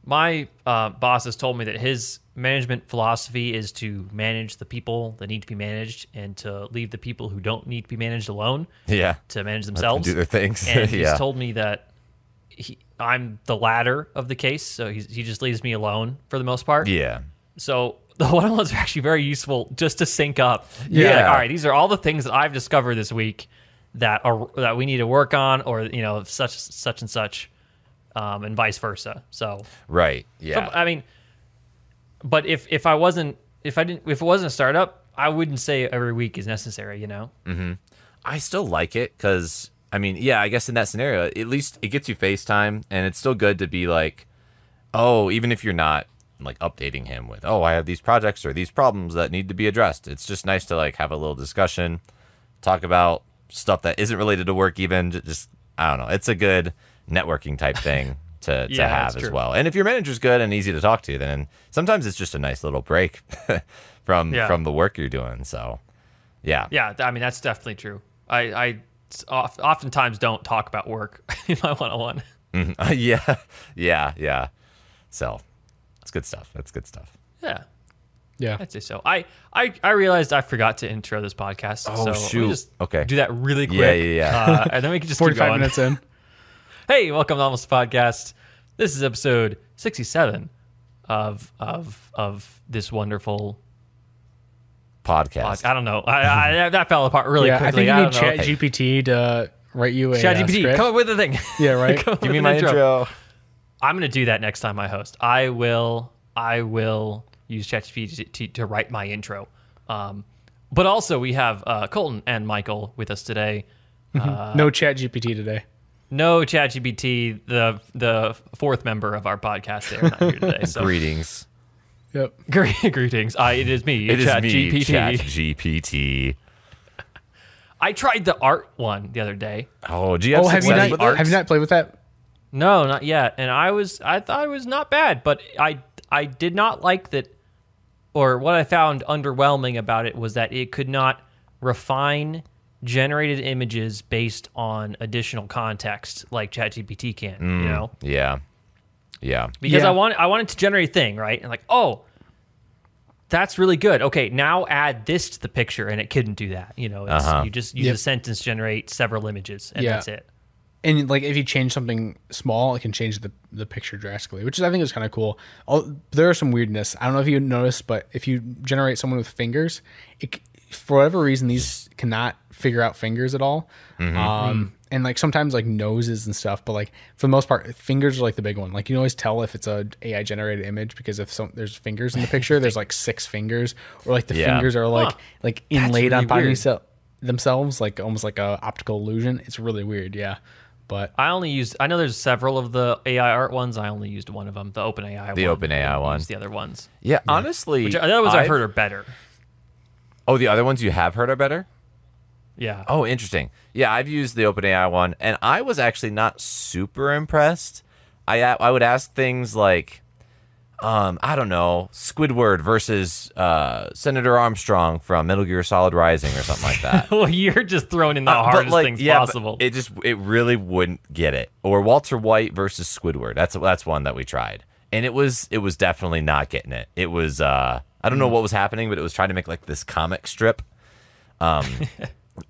my boss has told me that his management philosophy is to manage the people that need to be managed and to leave the people who don't need to be managed alone. Yeah. To manage themselves. Do their things. And he's told me that I'm the latter of the case, so he just leaves me alone for the most part. Yeah. So the one-on-ones are actually very useful just to sync up. Yeah. Like, all right, these are all the things that I've discovered this week that we need to work on, or such and such, and vice versa. So right. Yeah. I mean, but if it wasn't a startup, I wouldn't say every week is necessary. Mm-hmm. I still like it because I guess in that scenario, at least it gets you FaceTime, and it's still good to be like, even if you're not like updating him with, I have these projects or these problems that need to be addressed. It's just nice to like have a little discussion, talk about stuff that isn't related to work, even just, I don't know. It's a good networking type thing to have as well. And if your manager's good and easy to talk to, then sometimes it's just a nice little break from the work you're doing. So, yeah. Yeah, I mean, that's definitely true. I oftentimes don't talk about work in my one-on-one. Yeah. So, that's good stuff. Yeah. I'd say so. I realized I forgot to intro this podcast. Oh, so shoot. Just okay. Do that really quick. Yeah. And then we can just 45 keep going. minutes in. Hey, welcome to Almost Podcast. This is episode 67 of this wonderful podcast. I don't know. I that fell apart really quickly. I think you need ChatGPT to write you a ChatGPT, script. come up with a thing. Yeah, right. Give me my intro. I'm going to do that next time I host. I will use ChatGPT to write my intro. But also we have Colton and Michael with us today. No ChatGPT today. No ChatGPT, the fourth member of our podcast. They're not here today. So. Greetings. Yep. Greetings. It is me. ChatGPT. I tried the art one the other day. Oh, do you have success with art? Have you not played with that? No, not yet. And I thought it was not bad, but I did not like that, or what I found underwhelming about it was that it could not refine generated images based on additional context like ChatGPT can, Yeah. Because I wanted to generate a thing, right? And like, that's really good. Okay, now add this to the picture, and it couldn't do that. You just use a sentence, generate several images, and that's it. And like if you change something small, it can change the picture drastically, which I think is kind of cool. There are some weirdness. I don't know if you noticed, but if you generate someone with fingers, for whatever reason, these cannot figure out fingers at all. And like sometimes like noses and stuff, but like for the most part, fingers are like the big one. Like you can always tell if it's a AI generated image because if there's fingers in the picture, there's like 6 fingers, or like the fingers are like inlaid on themselves, like almost like a optical illusion. It's really weird. Yeah. But I know there's several of the AI art ones. I only used one of them, the OpenAI one. The OpenAI one. The other ones. Yeah, honestly. The other ones I've heard are better. Oh, the other ones you have heard are better? Yeah. Oh, interesting. Yeah, I've used the OpenAI one, and I was actually not super impressed. I would ask things like, I don't know, Squidward versus Senator Armstrong from Metal Gear Solid Rising or something like that. Well, you're just throwing in the hardest things possible. It really wouldn't get it. Or Walter White versus Squidward. That's one that we tried, and it was definitely not getting it. It was I don't know what was happening, but it was trying to make like this comic strip.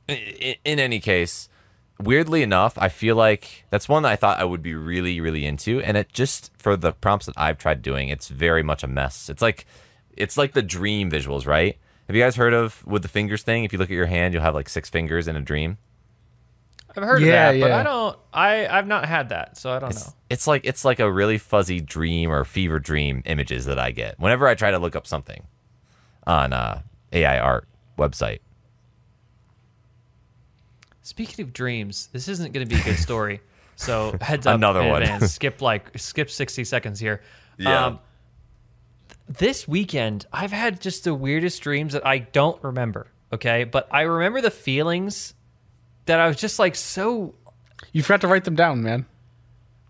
In any case, weirdly enough, I feel like that's one that I thought I would be really, really into, and it just, for the prompts that I've tried doing, it's very much a mess. It's like the dream visuals, right? Have you guys heard of with the fingers thing? If you look at your hand, you'll have like 6 fingers in a dream. I've heard of that, but I've not had that, so I don't know. It's like a really fuzzy dream or fever dream images that I get whenever I try to look up something on AI art website. Speaking of dreams, this isn't going to be a good story. So heads up, Another one. skip 60 seconds here. Yeah. This weekend, I've had just the weirdest dreams that I don't remember. Okay, but I remember the feelings that I was just like so. You forgot to write them down, man.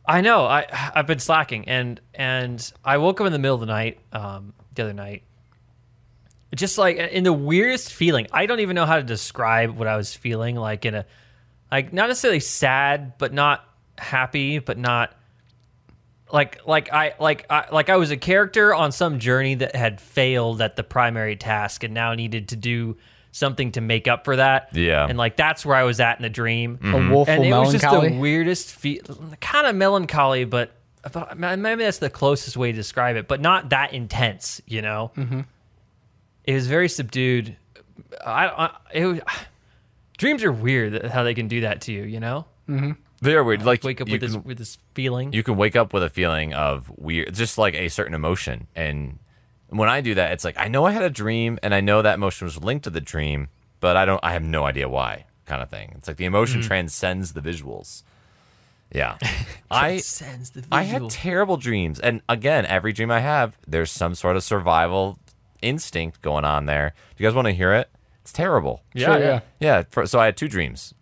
I know. I've been slacking, and I woke up in the middle of the night the other night. Just like in the weirdest feeling. I don't even know how to describe what I was feeling, like in a, like not necessarily sad, but not happy, but not like I was a character on some journey that had failed at the primary task and now needed to do something to make up for that. Yeah. And like that's where I was at in the dream. A woeful and it melancholy. was just the weirdest kind of melancholy, but maybe that's the closest way to describe it, but not that intense, you know? Mm-hmm. It was very subdued. Dreams are weird how they can do that to you, you know? Mm-hmm. They're weird. Like wake up with this feeling. You can wake up with a feeling of weird, just like a certain emotion. And when I do that, it's like I know I had a dream, and I know that emotion was linked to the dream, but I have no idea why, kind of thing. It's like the emotion transcends the visuals. Yeah, transcends the visual. I had terrible dreams, and again, every dream I have, there's some sort of survival instinct going on there. Do you guys want to hear it? It's terrible. Yeah. So I had 2 dreams.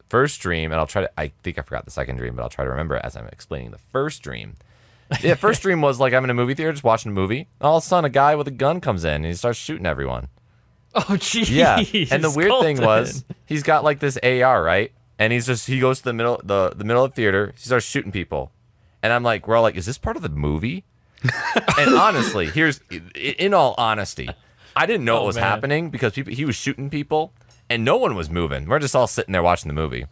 First dream, and I think I forgot the second dream, but I'll try to remember it as I'm explaining the first dream. Yeah, first dream was like I'm in a movie theater just watching a movie. All of a sudden, a guy with a gun comes in and he starts shooting everyone. Oh, jeez. Yeah, and the weird thing was he's got like this AR, right? And he goes to the middle of the theater. He starts shooting people, and we're all like, is this part of the movie? And honestly, in all honesty, I didn't know what was happening because he was shooting people and no one was moving. We're just all sitting there watching the movie.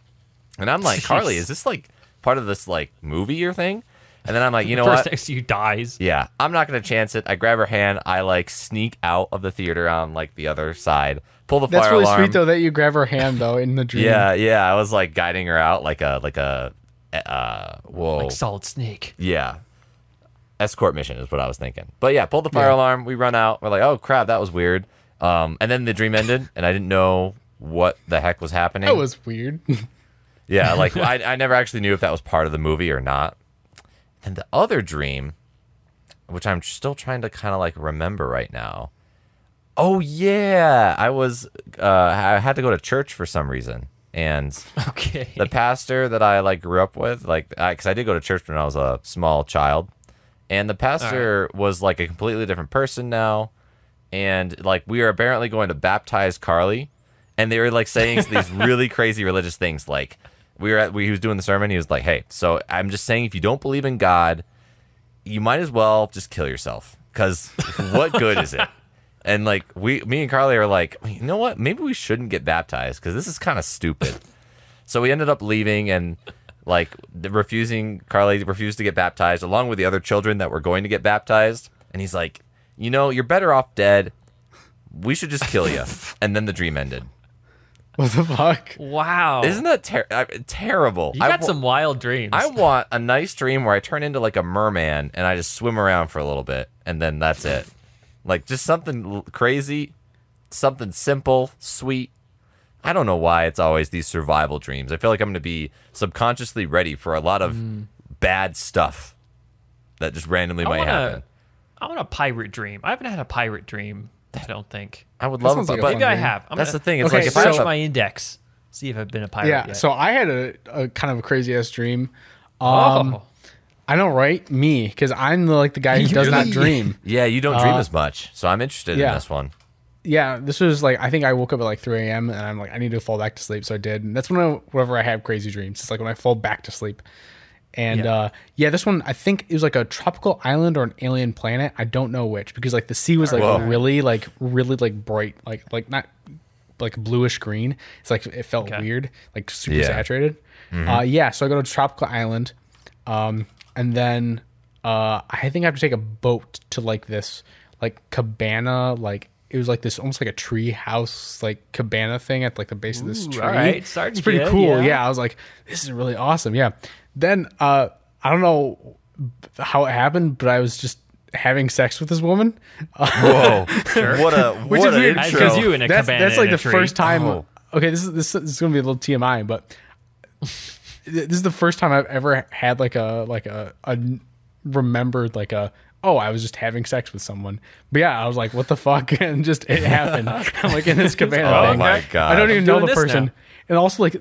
And I'm like, Carly, is this like part of this like movie or thing? And then I'm like, you know what? The person next to you dies. Yeah, I'm not going to chance it. I grab her hand. I like sneak out of the theater on like the other side. Pull the fire alarm. That's really sweet though that you grab her hand though in the dream. Yeah. I was like guiding her out like a whoa. Like Solid Snake. Yeah. Escort mission is what I was thinking. But yeah, pull the fire alarm. We run out. We're like, oh crap, that was weird. And then the dream ended, and I didn't know what the heck was happening. That was weird. Yeah, like I never actually knew if that was part of the movie or not. And the other dream, which I'm still trying to kind of like remember right now. Oh yeah, I had to go to church for some reason, and the pastor that I like grew up with, because I did go to church when I was a small child. And the pastor was like a completely different person now. And like we were apparently going to baptize Carly. And they were like saying these really crazy religious things. Like he was doing the sermon. He was like, hey, so I'm just saying if you don't believe in God, you might as well just kill yourself. Because what good is it? And like me and Carly are like, you know what? Maybe we shouldn't get baptized because this is kind of stupid. So we ended up leaving and like Carly refused to get baptized along with the other children that were going to get baptized. And he's like, you know, you're better off dead. we should just kill you. And then the dream ended. What the fuck? Wow. Isn't that terrible? You got some wild dreams. I want a nice dream where I turn into like a merman and I just swim around for a little bit and then that's it. Like just something crazy, something simple, sweet. I don't know why it's always these survival dreams. I feel like I'm going to be subconsciously ready for a lot of bad stuff that just randomly might happen. I want a pirate dream. I haven't had a pirate dream, I don't think. I would love it, like but maybe I have. That's the thing. It's Okay, like if so- I Search have my index. See if I've been a pirate Yeah, yet. so I had a kind of a crazy ass dream. Oh. I know, right? Me, because I'm like the guy who does not dream. yeah, you don't dream as much, so I'm interested in yeah. this one. Yeah, this was like, I think I woke up at like 3 a.m. and I'm like, I need to fall back to sleep. So I did. And that's whenever I have crazy dreams. It's like when I fall back to sleep. And this one, I think it was like a tropical island or an alien planet. I don't know which, because like the sea was like really bright, like not like bluish green. It's like, it felt weird, like super saturated. So I go to a tropical island. And then I think I have to take a boat to like this like cabana, like it was like this almost like a tree house like cabana thing at like the base of this tree. All right. It's pretty cool. Yeah, I was like, this is really awesome. Yeah. Then I don't know how it happened, but I was just having sex with this woman. Whoa! What a weird. intro. Because you in a cabana. That's like in a the tree. first time. Oh. Okay, this is gonna be a little TMI, but this is the first time I've ever had like a remembered like a. Oh, I was just having sex with someone. But yeah, I was like, what the fuck? And just it happened. I'm like in this cabana thing. My God. I don't even know doing the this person. now. And also like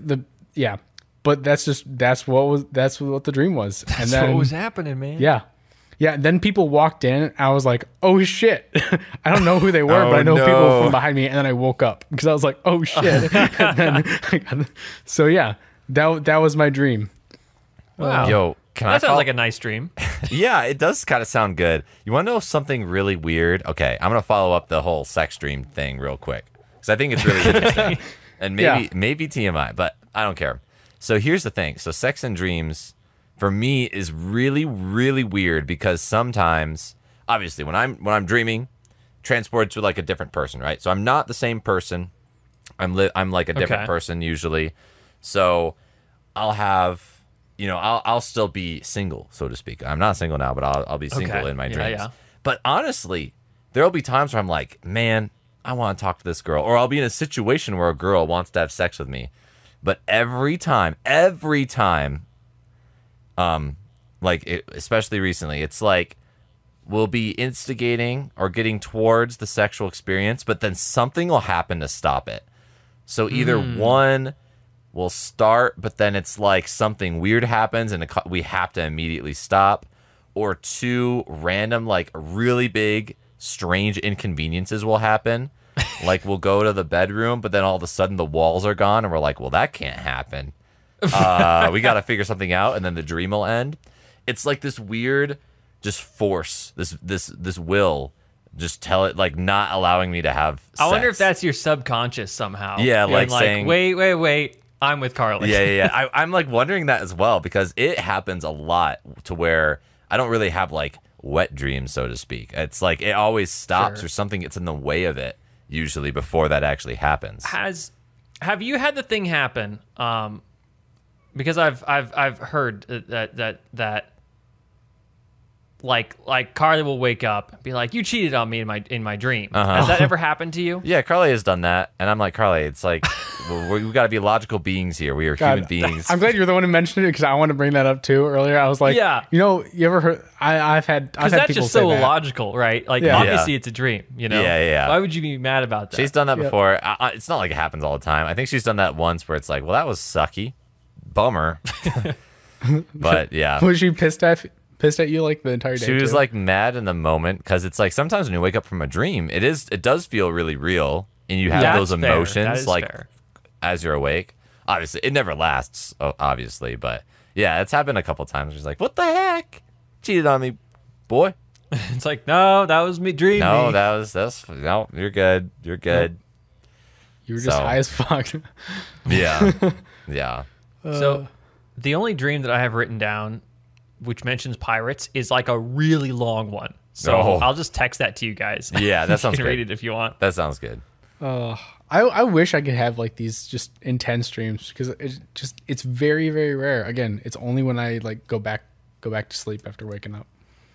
but that's what the dream was. And That's then what was happening, man. yeah. Yeah, then people walked in and I was like, oh shit. I don't know who they were, but I know people from behind me, and then I woke up because I was like, oh shit. And then, so yeah, that was my dream. Wow. Yo, can That I sounds like a nice dream. Yeah, it does kind of sound good. You want to know something really weird? Okay, I'm gonna follow up the whole sex dream thing real quick because I think it's really interesting, and maybe TMI, but I don't care. So here's the thing. So sex and dreams for me is really, really weird because sometimes, obviously, when I'm dreaming, transported to like a different person, right? So I'm not the same person. I'm like a different person usually. So I'll have. I'll still be single, so to speak. I'm not single now, but I'll be single in my dreams. Yeah. But honestly, there'll be times where I'm like, man, I want to talk to this girl. Or I'll be in a situation where a girl wants to have sex with me. But every time, especially recently, it's like we'll be instigating or getting towards the sexual experience, but then something will happen to stop it. So either one... we'll start, but then it's like something weird happens and we have to immediately stop. Or two, random, like really big, strange inconveniences will happen. Like we'll go to the bedroom, but then all of a sudden the walls are gone and we're like, well, that can't happen. We got to figure something out, and then the dream will end. It's like this weird just force, this will just tell it, like not allowing me to have sex. I wonder if that's your subconscious somehow. Yeah, like saying, wait. I'm with Carly. Yeah. I'm like wondering that as well, because it happens a lot to where I don't really have like wet dreams, so to speak. It's like it always stops or something gets in the way of it usually before that actually happens. Have you had the thing happen? Because I've heard that like Carly will wake up and be like, you cheated on me in my dream. Has that ever happened to you? Yeah, Carly has done that, and I'm like, Carly, it's like we got to be logical beings here. We are human beings. I'm glad you're the one who mentioned it, because I want to bring that up too. Earlier, I was like, you ever heard? I've had because that's just so illogical, right? Like obviously it's a dream, Yeah. Why would you be mad about that? She's done that before. It's not like it happens all the time. I think she's done that once where it's like, well, that was sucky, bummer. But yeah, was she pissed at you like the entire day? She was like mad in the moment, because it's like sometimes when you wake up from a dream, it does feel really real, and you have those emotions like as you're awake. Obviously, it never lasts, obviously, but yeah, it's happened a couple times. She's like, "What the heck? Cheated on me, boy." It's like, no, that was me dreaming. No, no, you're good. You're good. You were just high as fuck. Yeah. Yeah. So the only dream that I have written down, which mentions pirates, is like a really long one. So Oh. I'll just text that to you guys. Yeah, that sounds You can good. read it if you want. That sounds good. I wish I could have like these just intense streams because it's very, very rare. Again, it's only when I like go back to sleep after waking up.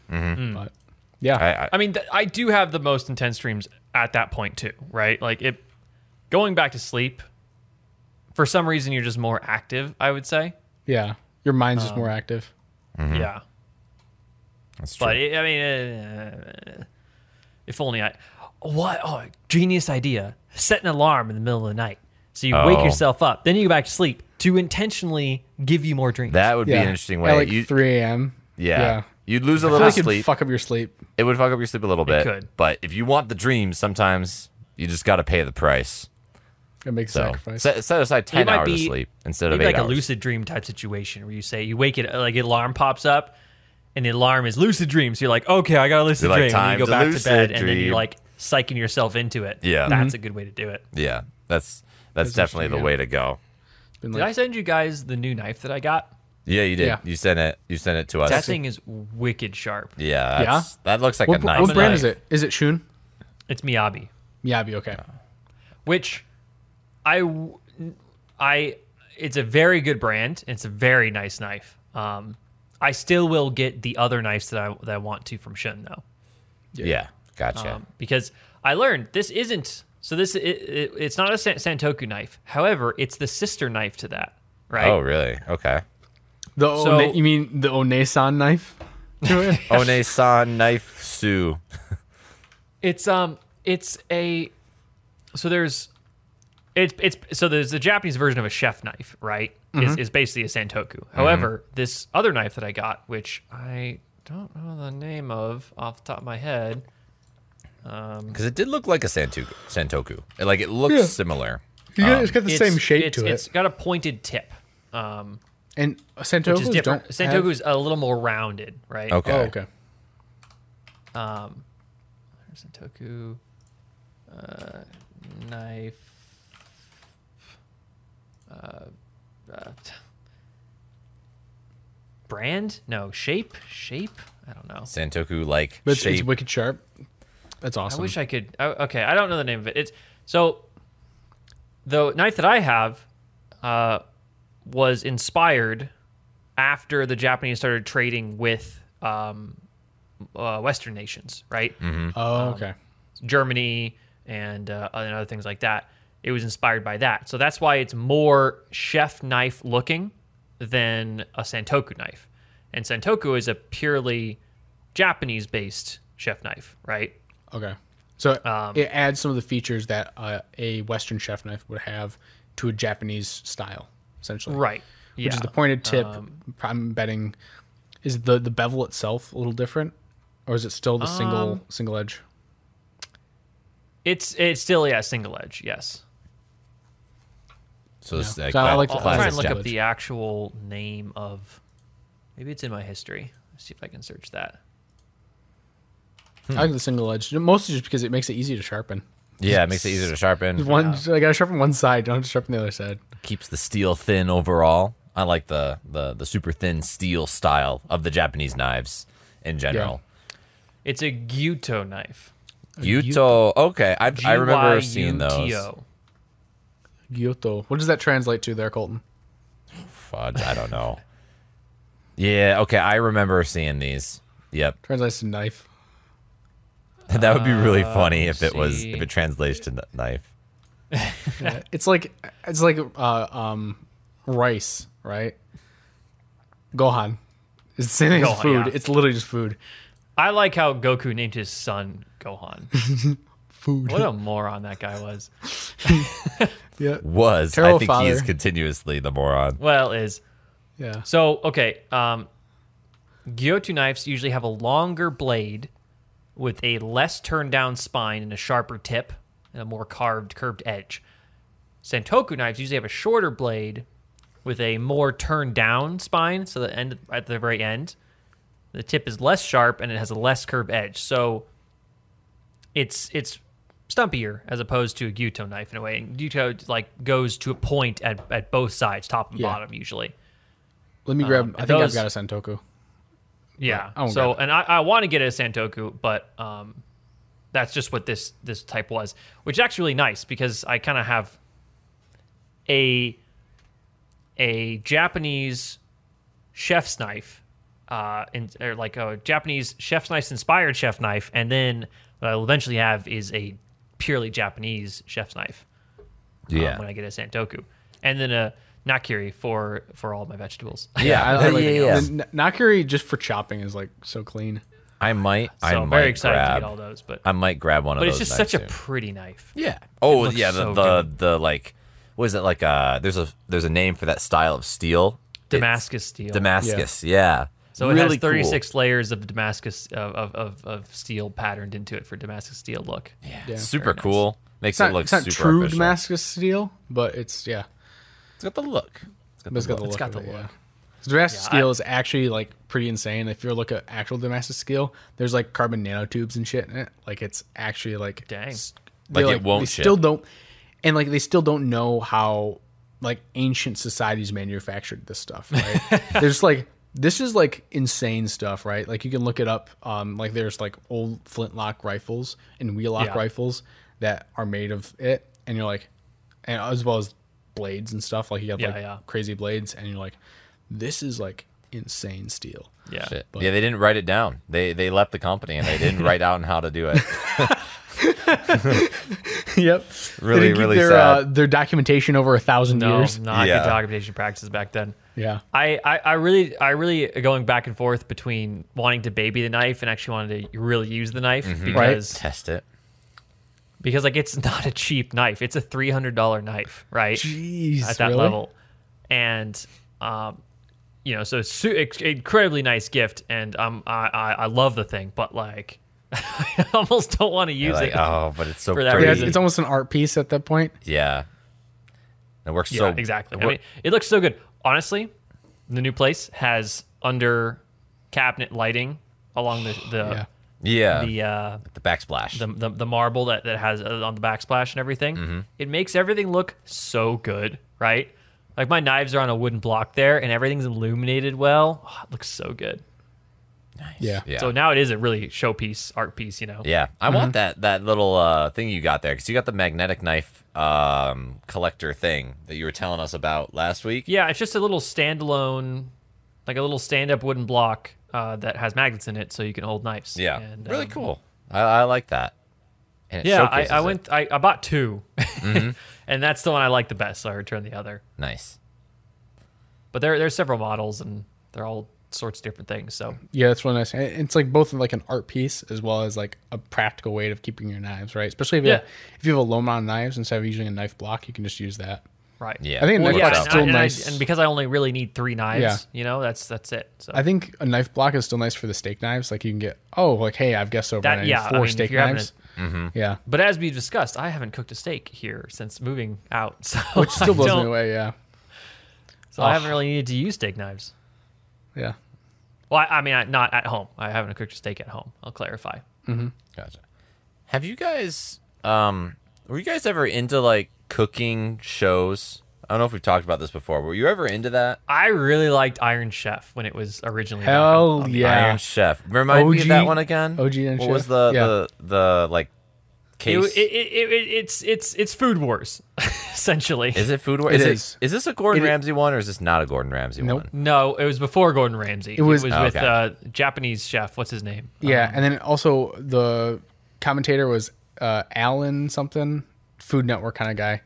But yeah, I mean, I do have the most intense streams at that point too, right? Like going back to sleep. For some reason, you're just more active, I would say. yeah, your mind's just more active. Yeah. That's true. But if only genius idea. Set an alarm in the middle of the night. So you wake yourself up. Then you go back to sleep to intentionally give you more dreams. That would be an interesting way. At like 3 a.m. Yeah. You'd lose a I feel little like it'd sleep. fuck up your sleep. It would fuck up your sleep a little bit. could. But if you want the dreams, sometimes you just got to pay the price. It makes So sacrifice. set aside 10 might hours of be- sleep instead of Maybe 8 like hours. a lucid dream type situation where you say you wake it like an alarm pops up and the alarm is lucid dream. So you're like, okay, I got a lucid You're like, dream. And you "Time go to back to lucid bed and then dream." you're like psyching yourself into it. Yeah. That's a good way to do it. Yeah. That's definitely the interesting, way to go. Been Did I send you guys the new knife that I got? Yeah, you did. Yeah. You sent it to us. That thing is wicked sharp. Yeah. That looks like a knife. what brand knife. is it? Is it Shun? It's Miyabi. Miyabi, okay. Which it's a very good brand. It's a very nice knife. I still will get the other knives that I want to from Shun though, Yeah. Gotcha. because I learned this isn't. So it's not a Santoku knife. However, it's the sister knife to that, right? Oh, really? Okay. You mean the One-san knife? One-san knife Sue. It's a so there's the Japanese version of a chef knife, right? Is basically a Santoku. However, this other knife that I got, which I don't know the name of off the top of my head. Because it did look like a Santoku. Like, it looks similar. It's got the same shape to it. It's got a pointed tip, And which is Santokus different. don't Santoku's a little more rounded, right? Okay. Oh, okay. Santoku knife. Brand? No. Shape? I don't know. Santoku like But shape. it's wicked sharp. That's awesome. I wish I could. Okay, I don't know the name of it. It's so the knife that I have was inspired after the Japanese started trading with Western nations, right? Oh, okay. Germany and other things like that. It was inspired by that, so that's why it's more chef knife looking than a Santoku knife. And Santoku is a purely Japanese-based chef knife, right? Okay. So it adds some of the features that a Western chef knife would have to a Japanese style, essentially. Right. Which is the pointed tip. I'm betting is the bevel itself a little different, or is it still the single edge? It's still single edge, yes. So it's like So I like the I'll try classic and look up edge. the actual name of. Maybe it's in my history. Let's see if I can search that. I like the single edge, mostly just because it makes it easy to sharpen. Yeah, it makes it easier to sharpen. I gotta sharpen one side, don't have to sharpen the other side. Keeps the steel thin overall. I like the super thin steel style of the Japanese knives in general. It's a Gyuto knife. Gyuto. Okay, I remember seeing those. Gyuto. Gyoto. What does that translate to there, Colton? Fudge, I don't know. Yeah, okay, I remember seeing these. Yep. Translates to knife. That would be really funny if it see. translates to knife. Yeah. It's like rice, right? Gohan. It's the same thing as Gohan, food. yeah. It's literally just food. I like how Goku named his son Gohan. Food. What a moron that guy was. Yeah. I Terrible think he is father. continuously the moron. Well, is Yeah. so okay. Gyuto knives usually have a longer blade with a less turned down spine and a sharper tip and a more curved edge. Santoku knives usually have a shorter blade with a more turned down spine, so the end at the very end, the tip is less sharp and it has a less curved edge. So it's stumpier as opposed to a Gyuto knife in a way. And Gyuto like goes to a point at both sides, top and Yeah. bottom usually. Let me grab. I think those- I've got a Sentoku. Yeah. I won't So, grab it. and I want to get a Santoku, but that's just what this type was, which is actually really nice because I kind of have a Japanese chef's knife, or like a Japanese chef's knife inspired chef knife, and then what I'll eventually have is a purely Japanese chef's knife. Yeah. When I get a Santoku, and then a nakiri for all my vegetables. Yeah, I like Yeah. the nakiri just for chopping is like so clean. I might. So I I'm might very excited grab, to get all those, but I might grab one of those. it's just such a knives soon. pretty knife. Yeah. Oh looks yeah. so The like, what is it like? There's a name for that style of steel. Damascus steel. Damascus. Yeah. So it really has 36 layers of Damascus of steel patterned into it for Damascus steel look. Cool. Yeah. Yeah. Super Very cool. Makes It's not, it look it's not super true official. Damascus steel, but it's It's got the look. But it's got the It's look. got of the it, look. Yeah. So Damascus Yeah, steel is actually like pretty insane. If you look at actual Damascus steel, there's like carbon nanotubes and shit in it. Like it's actually like Dang. they, Like, it won't they ship. still don't, and like they still don't know how like ancient societies manufactured this stuff. Right? There's like this is like insane stuff, right? Like you can look it up. Like there's like old flintlock rifles and wheellock Yeah. rifles that are made of it, and you're like, and as well as blades and stuff. Like you have like crazy blades, and you're like, this is like insane steel. Yeah. Shit. Yeah, they didn't write it down. They left the company and they didn't write out on how to do it. Yep. Really, They didn't keep really their, sad. their documentation over 1,000 No, years. not Yeah. good documentation practices back then. Yeah. I really going back and forth between wanting to baby the knife and actually wanting to really use the knife because Test it. like it's not a cheap knife. It's a $300 knife, right? Jeez. At that really? level, and so it's incredibly nice gift, and I love the thing, but like I almost don't want to use Like, it. oh, but it's so For that pretty. Yeah, reason. it's almost an art piece at that point. Yeah. It works Yeah, so exactly. it I wor- mean, it looks so good. Honestly, the new place has under cabinet lighting along Yeah. yeah. The backsplash. the marble that has on the backsplash and everything. It makes everything look so good, right? Like my knives are on a wooden block there, and everything's illuminated well. Oh, it looks so good. Nice. Yeah. Yeah. So now it is a really showpiece, art piece, you know. Yeah, I want that little thing you got there because you got the magnetic knife collector thing that you were telling us about last week. Yeah, it's just a little standalone, like a little stand-up wooden block that has magnets in it, so you can hold knives. Yeah, and, really cool. I like that. And it Yeah, showcases I it. went. I bought two, and that's the one I like the best. So I returned the other. Nice. But there's several models, and they're all sorts of different things. So Yeah, that's really nice. And it's like both like an art piece as well as like a practical way of keeping your knives, right? Especially if you have a low amount of knives, instead of using a knife block, you can just use that. right. Yeah. I think a Well, knife yeah, block's and still and nice. and because I only really need 3 knives, Yeah. you know, that's it. So I think a knife block is still nice for the steak knives. Like you can get, hey, I've guessed over That- and I need yeah, I 4 mean, if steak you're having knives. Yeah, But as we discussed, I haven't cooked a steak here since moving out, so which still I blows me don't- away. Yeah, So I haven't really needed to use steak knives. yeah. Well, I mean, not at home. I haven't cooked a steak at home. I'll clarify. Gotcha. Have you guys were you guys ever into like cooking shows? I don't know if we've talked about this before. Were you ever into that? I really liked Iron Chef when it was originally. Hell back yeah. Iron Chef. Remind me of that OG one again. OG Iron What Chef? was the Yeah. the like case? It's Food Wars, essentially. Is it Food Wars? It Is this a Gordon It- Ramsay one or is this not a Gordon Ramsay Nope. one? No, it was before Gordon Ramsay. It was- with Okay. Japanese chef. What's his name? Yeah, and then also the commentator was Alan something, Food Network kind of guy.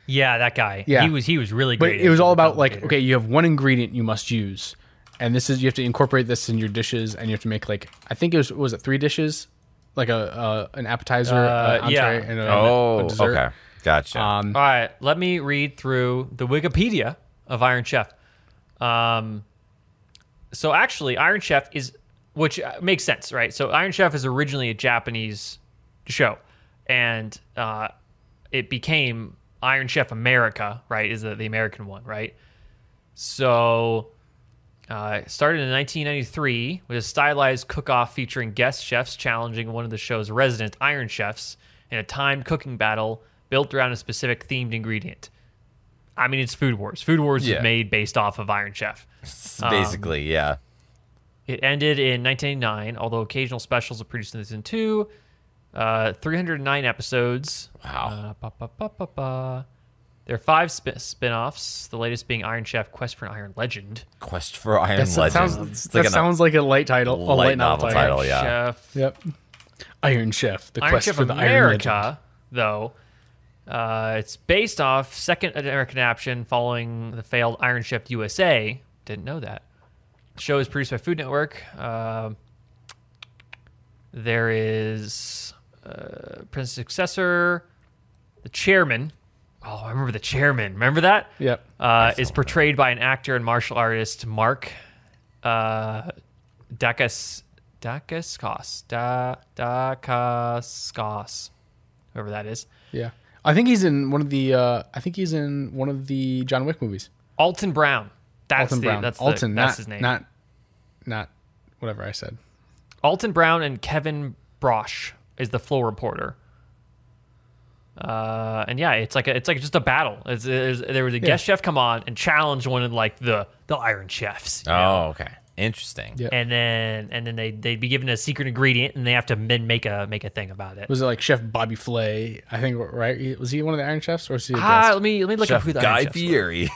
Yeah, that guy. Yeah. he was really But great. it was as all a about like, commentator. okay, you have one ingredient you must use, and this is you have to incorporate this in your dishes, and you have to make like I think it was it 3 dishes, like an appetizer, entree, yeah. and a Oh, dessert. okay. Gotcha. All right, let me read through the Wikipedia of Iron Chef. So actually, Iron Chef which makes sense, right? So Iron Chef is originally a Japanese show, and it became Iron Chef America, right? Is the American one, right? So it started in 1993 with a stylized cook-off featuring guest chefs challenging one of the show's resident Iron Chefs in a timed cooking battle built around a specific themed ingredient. I mean, it's Food Wars. Food Wars Yeah. was made based off of Iron Chef. Basically, yeah. It ended in 1989, although occasional specials are produced in season 2. 309 episodes. Wow. There are 5 spin-offs, the latest being Iron Chef Quest for an Iron Legend. Quest for Iron Legend. Sounds like a light title. A light novel title, yeah. Chef. Yep. Iron Chef, the Iron quest Chef for the Iron Legend. America, though, it's based off second American adaptation following the failed Iron Chef USA. Didn't know that. The show is produced by Food Network. There is Prince's successor, the chairman. Oh, I remember the chairman. Remember that? Yep. Is portrayed by an actor and martial artist, Mark Dacascos. Whoever that is. Yeah. I think he's in one of the John Wick movies. Alton Brown. That's Alton Brown. That's Alton, his name. Not whatever I said. Alton Brown and Kevin Brosh is the floor reporter. And yeah, it's like just a battle. There was a guest chef come on and challenge one of like the Iron Chefs. Oh, know? okay, interesting. Yep. And then they'd be given a secret ingredient and they have to then make a thing about it. Was it like Chef Bobby Flay? I think, right? Was he one of the Iron Chefs, or was he a guest? Let me look Chef up who the Guy Iron Chefs were. Fieri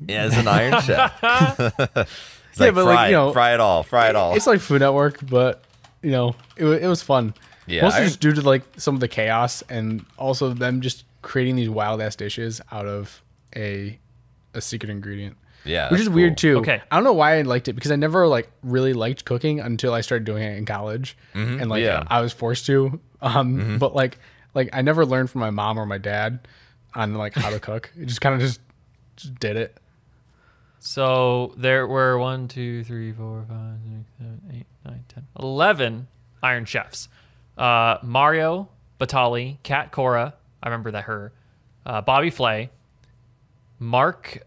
as an Iron Chef. It's Yeah, like, but fry, like, you know, fry it all. It's like Food Network, but you know, it was fun. Yeah, Mostly just due to like some of the chaos and also them just creating these wild ass dishes out of a secret ingredient. Yeah, which is weird too. Okay. I don't know why I liked it because I never like really liked cooking until I started doing it in college, and like yeah. I was forced to. But like I never learned from my mom or my dad on like how to cook. It just kind of just did it. So there were 1, 2, 3, 4, 5, 6, 7, 8, 9, 10, 11 Iron Chefs. Mario Batali, Kat Cora, I remember that her, Bobby Flay, Mark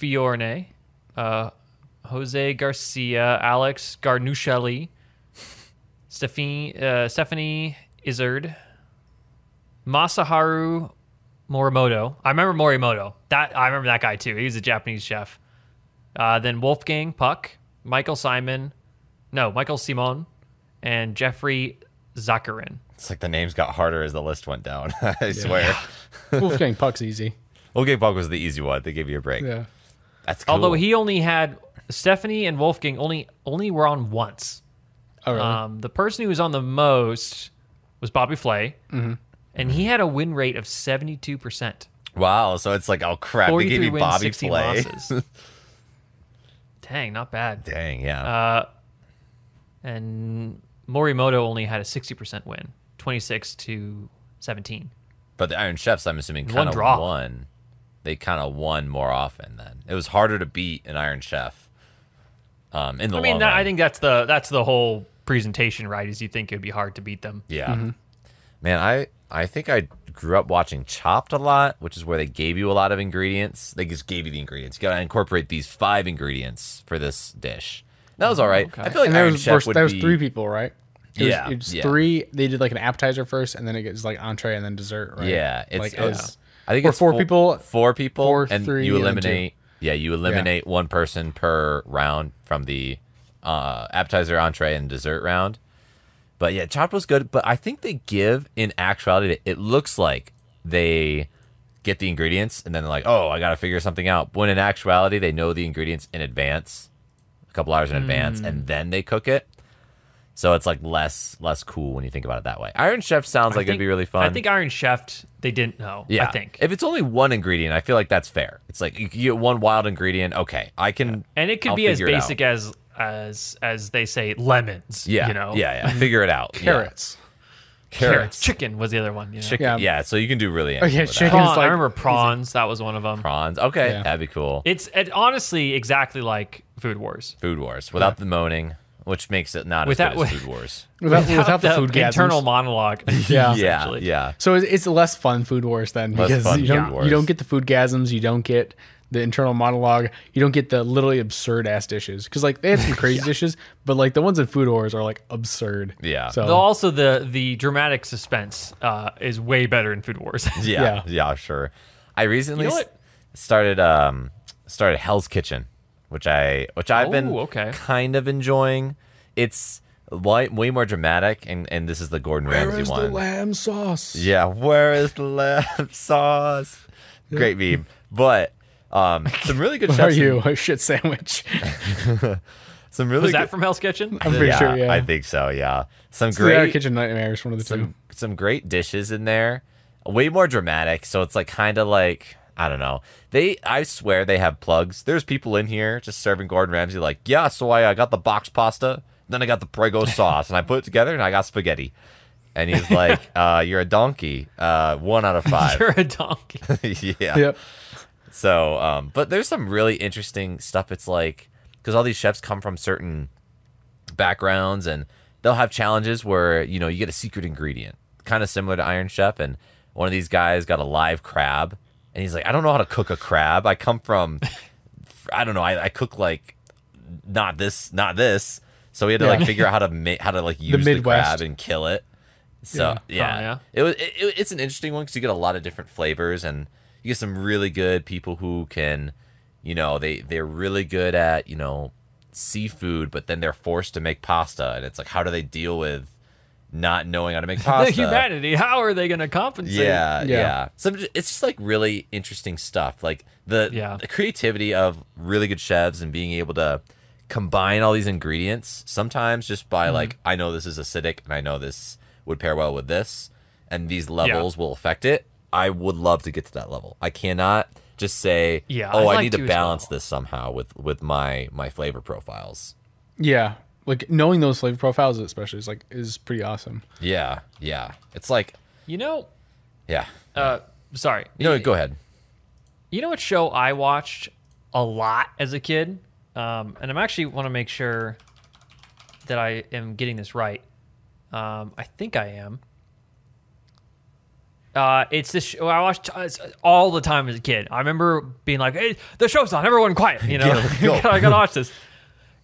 Fiorne, Jose Garcia, Alex Garnuchelli, Stephanie Izzard, Masaharu Morimoto. I remember Morimoto. I remember that guy too. He was a Japanese chef. Then Wolfgang Puck, Michael Simon, and Jeffrey Zacharin. It's like the names got harder as the list went down. I swear. Wolfgang Puck's easy. Wolfgang Puck was the easy one. They gave you a break. Yeah. That's cool. Although he only had Stephanie and Wolfgang only were on once. Oh really? The person who was on the most was Bobby Flay, and he had a win rate of 72%. Wow, so it's like, oh crap, they gave 43 you wins, Bobby 16 Flay. losses. Dang, not bad. Dang, yeah. And Morimoto only had a 60% win, 26-17. But the Iron Chefs, I'm assuming, One kind of draw. won. They kind of won more often then. It was harder to beat an Iron Chef in the long run. I think that's the whole presentation, right? Is you think it would be hard to beat them. Yeah. Man, I think I grew up watching Chopped a lot, which is where they gave you a lot of ingredients. They just gave you the ingredients. You got to incorporate these 5 ingredients for this dish. That was all right. Okay. I feel like And there Iron was Chef would there was be 3 people, right? It was yeah. 3. They did like an appetizer first, and then it gets like entree and then dessert, right? Yeah, it's like I think or it's 4 people. 4 people, 4, and 3, you and eliminate. You eliminate one person per round from the appetizer, entree, and dessert round. But yeah, Chopped was good. But I think they give, in actuality, it looks like they get the ingredients and then they're like, oh, I got to figure something out. When in actuality, they know the ingredients in advance, a couple hours in advance, and then they cook it. So it's like less cool when you think about it that way. Iron Chef sounds like it'd be really fun. I think Iron Chef, they didn't know. Yeah. I think. If it's only one ingredient, I feel like that's fair. It's like you get one wild ingredient. Okay, I can. And it could I'll be as figure it out. basic as they say lemons. Yeah. You know? Yeah. Figure it out. Carrots. Carrots. Chicken was the other one. You know? Chicken. Yeah. Yeah. So you can do really Oh, anything yeah, with that. chicken. Prawn, It's like- I remember prawns. That was one of them. Prawns. Okay, Yeah. that'd be cool. It's honestly exactly like Food Wars. Food Wars without the moaning, which makes it not Without- as good as Food Wars. Without the food internal gasms. monologue. Yeah. essentially. Yeah. So it's less fun Food Wars then Less because fun you Food don't Wars. you don't get the food gasms, you don't get the internal monologue, you don't get the literally absurd ass dishes because like they had some crazy dishes, but like the ones in Food Wars are like absurd. Yeah. So Though also the dramatic suspense is way better in Food Wars. Yeah. Sure. I recently You know what? started Hell's Kitchen. which I've been kind of enjoying. It's way more dramatic, and this is the Gordon Ramsay one. Where is the lamb sauce? Yeah, where is the lamb sauce? Great meme. But some really good chefs. Are you a shit sandwich? Some really was that from Hell's Kitchen? I'm pretty sure. Yeah, I think so. Yeah, it's great kitchen nightmares. One of the two. Some great dishes in there. Way more dramatic. So it's like kind of like, I don't know. I swear they have plugs. There's people in here just serving Gordon Ramsay like, yeah. So I got the box pasta, then I got the Prego sauce, and I put it together, and I got spaghetti. And he's like, "You're a donkey. 1 out of 5. You're a donkey." Yeah. Yep. So, but there's some really interesting stuff. It's like, because all these chefs come from certain backgrounds, and they'll have challenges where, you get a secret ingredient, kind of similar to Iron Chef. And one of these guys got a live crab, and he's like, I don't know how to cook a crab. I come from, I don't know. I cook like not this. So we had to like figure out how to like use the crab and kill it. So it's an interesting one because you get a lot of different flavors, and you get some really good people who can, they're really good at seafood, but then they're forced to make pasta, and it's like, how do they deal with not knowing how to make pasta? The humanity, how are they going to compensate? Yeah. So it's just like really interesting stuff, like the creativity of really good chefs and being able to combine all these ingredients, sometimes just by like, I know this is acidic and I know this would pair well with this, and these levels will affect it. I would love to get to that level. I cannot just say, I need to balance this somehow with my flavor profiles. Yeah. Like knowing those flavor profiles especially is pretty awesome. Yeah. It's like, yeah. Sorry. Go ahead. You know what show I watched a lot as a kid? And I'm actually want to make sure that I am getting this right. I think I am. It's this show I watched all the time as a kid. I remember being like, "Hey, the show's on, everyone quiet!" I gotta watch this.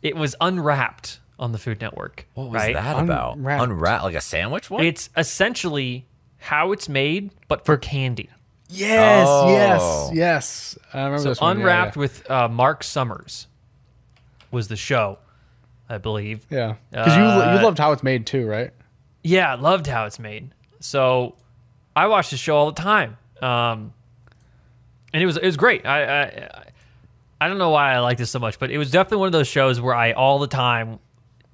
It was Unwrapped on the Food Network. What was that about? Unwrapped, like a sandwich one? It's essentially how it's made, but for candy. Yes. I remember this one. Unwrapped with Mark Summers was the show, I believe. Yeah, because you loved how it's made too, right? Yeah, I loved how it's made. So I watched the show all the time, and it was great. I don't know why I like this so much, but it was definitely one of those shows where I all the time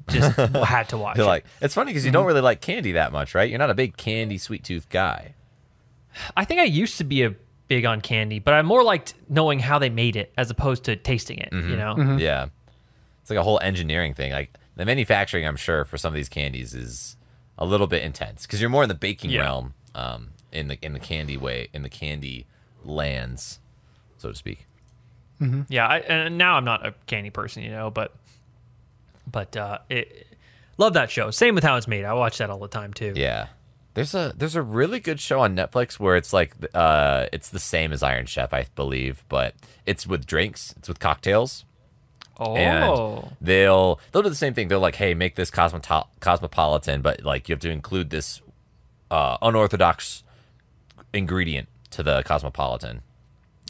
just had to watch. It's funny because you don't really like candy that much, right? You're not a big candy sweet tooth guy. I think I used to be big on candy, but I more liked knowing how they made it as opposed to tasting it. Yeah, it's like a whole engineering thing. Like the manufacturing, I'm sure, for some of these candies is a little bit intense because you're more in the baking realm, in the candy way, in the candy lands, so to speak. Mm-hmm. Yeah, and now I'm not a candy person, but love that show. Same with how it's made. I watch that all the time too. Yeah, there's a really good show on Netflix where it's like it's the same as Iron Chef, I believe, but it's with drinks, it's with cocktails. Oh, and they'll do the same thing. They're like, hey, make this cosmopolitan, but like you have to include this unorthodox ingredient to the cosmopolitan.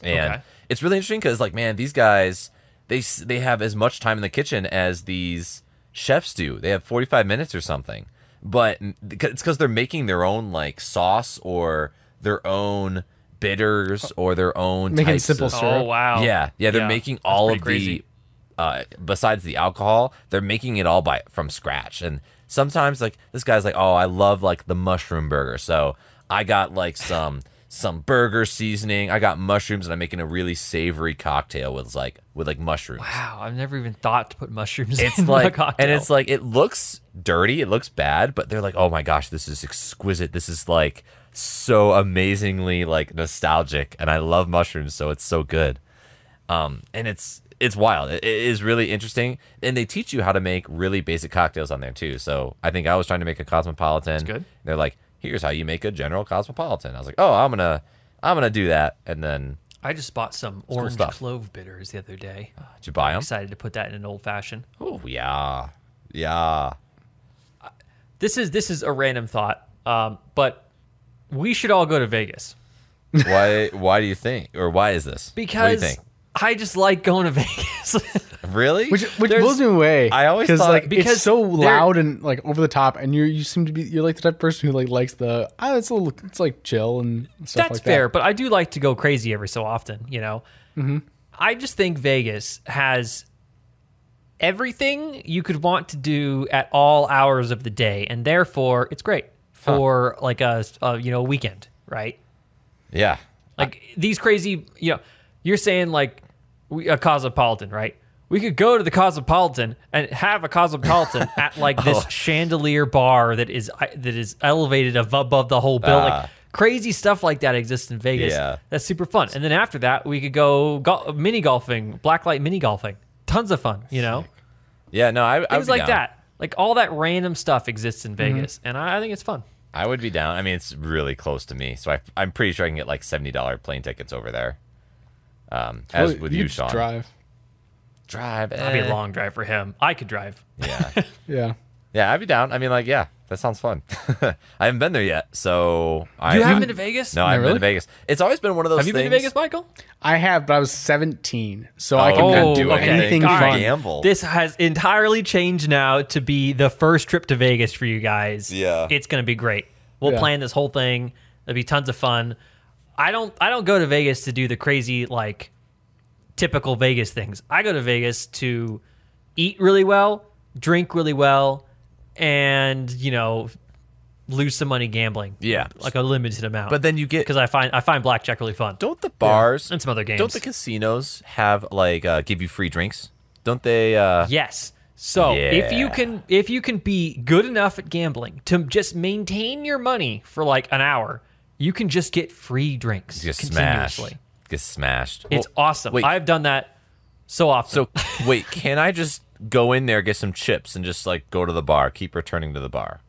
And it's really interesting because, like, man, these guys, they have as much time in the kitchen as these chefs do. They have 45 minutes or something. But it's because they're making their own, like, sauce or their own bitters or their own making types simple of syrup. Oh, wow. Yeah, they're making all of the besides the alcohol, they're making it all from scratch. And sometimes, like, this guy's like, oh, I love, like, the mushroom burger, so I got like some burger seasoning, I got mushrooms, and I'm making a really savory cocktail with mushrooms. Wow, I've never even thought to put mushrooms it's in like a cocktail. And it's like, it looks dirty, it looks bad, but they're like, oh my gosh, this is exquisite, this is like so amazingly like nostalgic, and I love mushrooms, so it's so good. And it's wild. It is really interesting, and they teach you how to make really basic cocktails on there too. So I think I was trying to make a cosmopolitan. That's good. They're like, here's how you make a general cosmopolitan. I was like, oh, I'm gonna do that, and then I just bought some orange clove bitters the other day. Did you buy them? Excited to put that in an old fashioned. Oh yeah. This is a random thought, but we should all go to Vegas. Why do you think, or why is this? Because what do you think? I just like going to Vegas. Really? Which blows me away. I always thought like because it's so loud and like over the top, and you seem to be you're like the type of person who like likes the it's like chill and stuff That's like fair, that. but I do like to go crazy every so often. I just think Vegas has everything you could want to do at all hours of the day, and therefore it's great for like a weekend, right? Yeah. Like these crazy, you're saying like a Cosmopolitan, right? We could go to the Cosmopolitan and have a Cosmopolitan at like this chandelier bar that is elevated above the whole building. Like, crazy stuff like that exists in Vegas. Yeah. That's super fun. And then after that, we could go mini golfing, blacklight mini golfing. Tons of fun, Yeah, no, I Things like that. Like all that random stuff exists in Vegas, and I think it's fun. I would be down. I mean, it's really close to me, so I'm pretty sure I can get like $70 plane tickets over there. As with you, Sean. Drive. That'd be a long drive for him. I could drive. Yeah. Yeah, I'd be down. I mean, like, yeah, that sounds fun. I haven't been there yet, so You haven't been to Vegas? No, I haven't really? been to Vegas. It's always been one of those Have you things. been to Vegas, Michael? I have, but I was 17, so I can do anything All fun. Gamble. This has entirely changed now to be the first trip to Vegas for you guys. Yeah. It's going to be great. We'll Yeah. plan this whole thing. It'll be tons of fun. I don't go to Vegas to do the crazy like typical Vegas things. I go to Vegas to eat really well, drink really well, and lose some money gambling. Yeah. Like a limited amount. But then you get because I find blackjack really fun. don't the bars And some other games. Don't the casinos have like give you free drinks? Don't they? Yes. So if you can be good enough at gambling to just maintain your money for like an hour, you can just get free drinks Get continuously. smashed. Get smashed. It's Well, awesome. Wait, I've done that so often. so wait, can I just go in there, get some chips, and just like go to the bar, keep returning to the bar?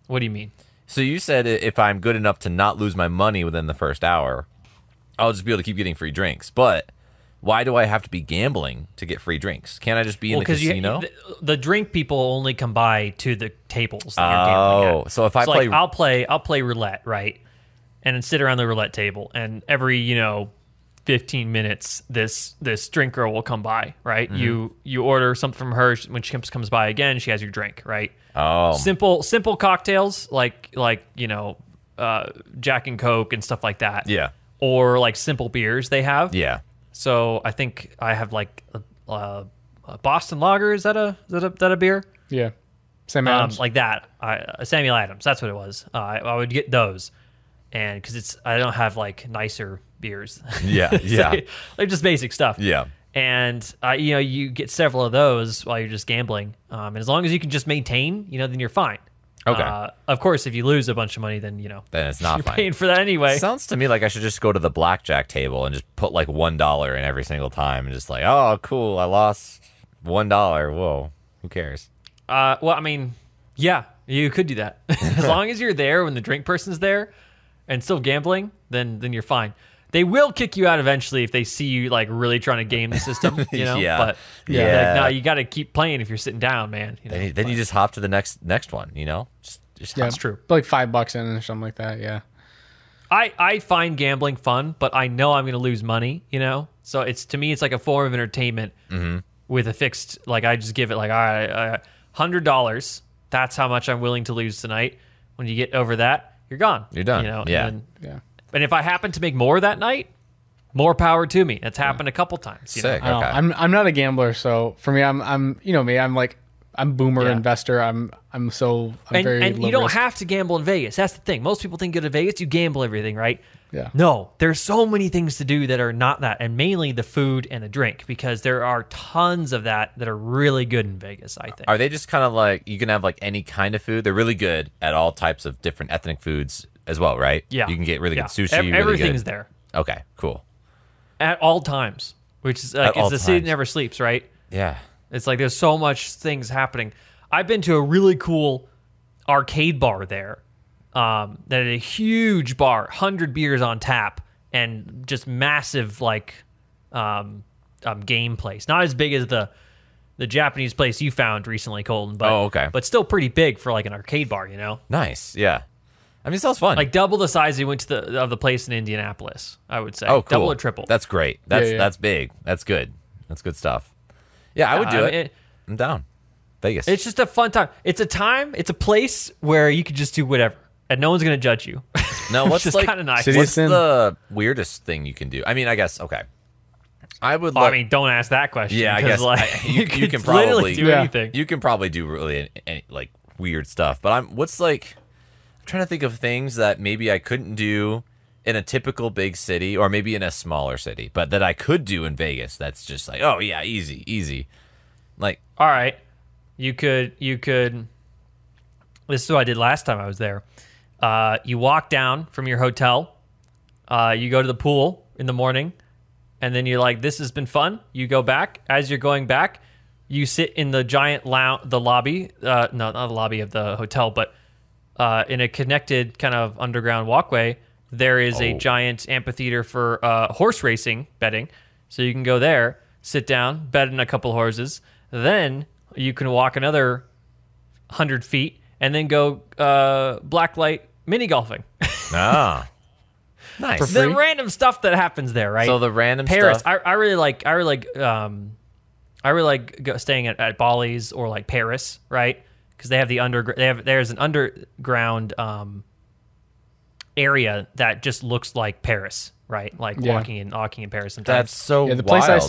What do you mean? So you said if I'm good enough to not lose my money within the first hour, I'll just be able to keep getting free drinks. But why do I have to be gambling to get free drinks? Can't I just be in the casino? The drink people only come by to the tables that you're gambling at. So if I play, like, I'll play roulette, right? And then sit around the roulette table, and every 15 minutes, this drink girl will come by, right? Mm-hmm. You order something from her. When she comes by again, she has your drink, right? Oh, Simple cocktails like Jack and Coke and stuff like that. yeah, Or like simple beers they have. yeah. So I think I have like a Boston Lager. Is that a beer? Yeah. Sam Adams. Like that. Samuel Adams. That's what it was. I would get those, and because I don't have like nicer beers. Yeah, yeah. They're just basic stuff. Yeah. And you get several of those while you're just gambling, and as long as you can just maintain, then you're fine. Okay. Of course, if you lose a bunch of money, then Then it's not you're fine. paying for that anyway. Sounds to me like I should just go to the blackjack table and just put like $1 in every single time, and just like, oh, cool, I lost $1. Whoa, who cares? Well, I mean, yeah, you could do that as long as you're there when the drink person's there and still gambling. Then you're fine. They will kick you out eventually if they see you like really trying to game the system, Yeah. But Yeah. no, you got to keep playing if you're sitting down, man. Then you just hop to the next one. Just yeah, that's true. Like $5 in or something like that. Yeah. I find gambling fun, but I know I'm going to lose money. So to me, it's like a form of entertainment with a fixed. Like I just give it like, all right, $100. That's how much I'm willing to lose tonight. When you get over that, you're gone. You're done. Yeah. Yeah. And if I happen to make more that night, more power to me. That's happened a couple times. Sick. I don't know. Okay. I'm not a gambler, so for me, I'm me. I'm boomer Yeah. investor. I'm And very low you don't risk. have to gamble in Vegas. That's the thing. Most people think you go to Vegas, you gamble everything, right? Yeah. No, there's so many things to do that are not that, and mainly the food and the drink, because there are tons of that are really good in Vegas, I think. Are they just kind of like you can have like any kind of food? They're really good at all types of different ethnic foods as well, right? Yeah. You can get really Yeah. good sushi. really Everything's good. there Okay, cool. at all times, which is like At all it's the city that times. never sleeps, right? Yeah. It's like there's so much things happening. I've been to a really cool arcade bar there. That is a huge bar, 100 beers on tap, and just massive game place. Not as big as the Japanese place you found recently, Colton. But, Oh, okay. But still pretty big for like an arcade bar, Nice. Yeah. I mean, it sounds fun. Like double the size you went to the place in Indianapolis, I would say. oh, cool. Double or triple. That's great. That's yeah. that's big. That's good. That's good stuff. Yeah, I would do it. I'm down. Vegas. It's just a fun time. It's a place where you could just do whatever, and no one's gonna judge you. No, what's just like kind of nice. What's the weirdest thing you can do? I mean, I guess okay. I would. I mean, don't ask that question. Yeah, I guess like, you can probably literally do anything. You can probably do really any, like weird stuff. But I'm trying to think of things that maybe I couldn't do in a typical big city, or maybe in a smaller city, but that I could do in Vegas. That's just like, oh yeah, easy. Like, all right, you could. This is what I did last time I was there. You walk down from your hotel. You go to the pool in the morning, and then you're like, "This has been fun." You go back. As you're going back, you sit in the giant the lobby. No, not the lobby of the hotel, but in a connected kind of underground walkway. There is a giant amphitheater for horse racing betting, so you can go there, sit down, bet in a couple horses. Then you can walk another 100 feet and then go blacklight mini golfing. Ah, nice. The random stuff that happens there, right? So the random Paris, stuff. I really like staying at Bali's or like Paris, right? Because they have there's an underground area that just looks like Paris, right? Like walking in Paris sometimes. That's so the wild.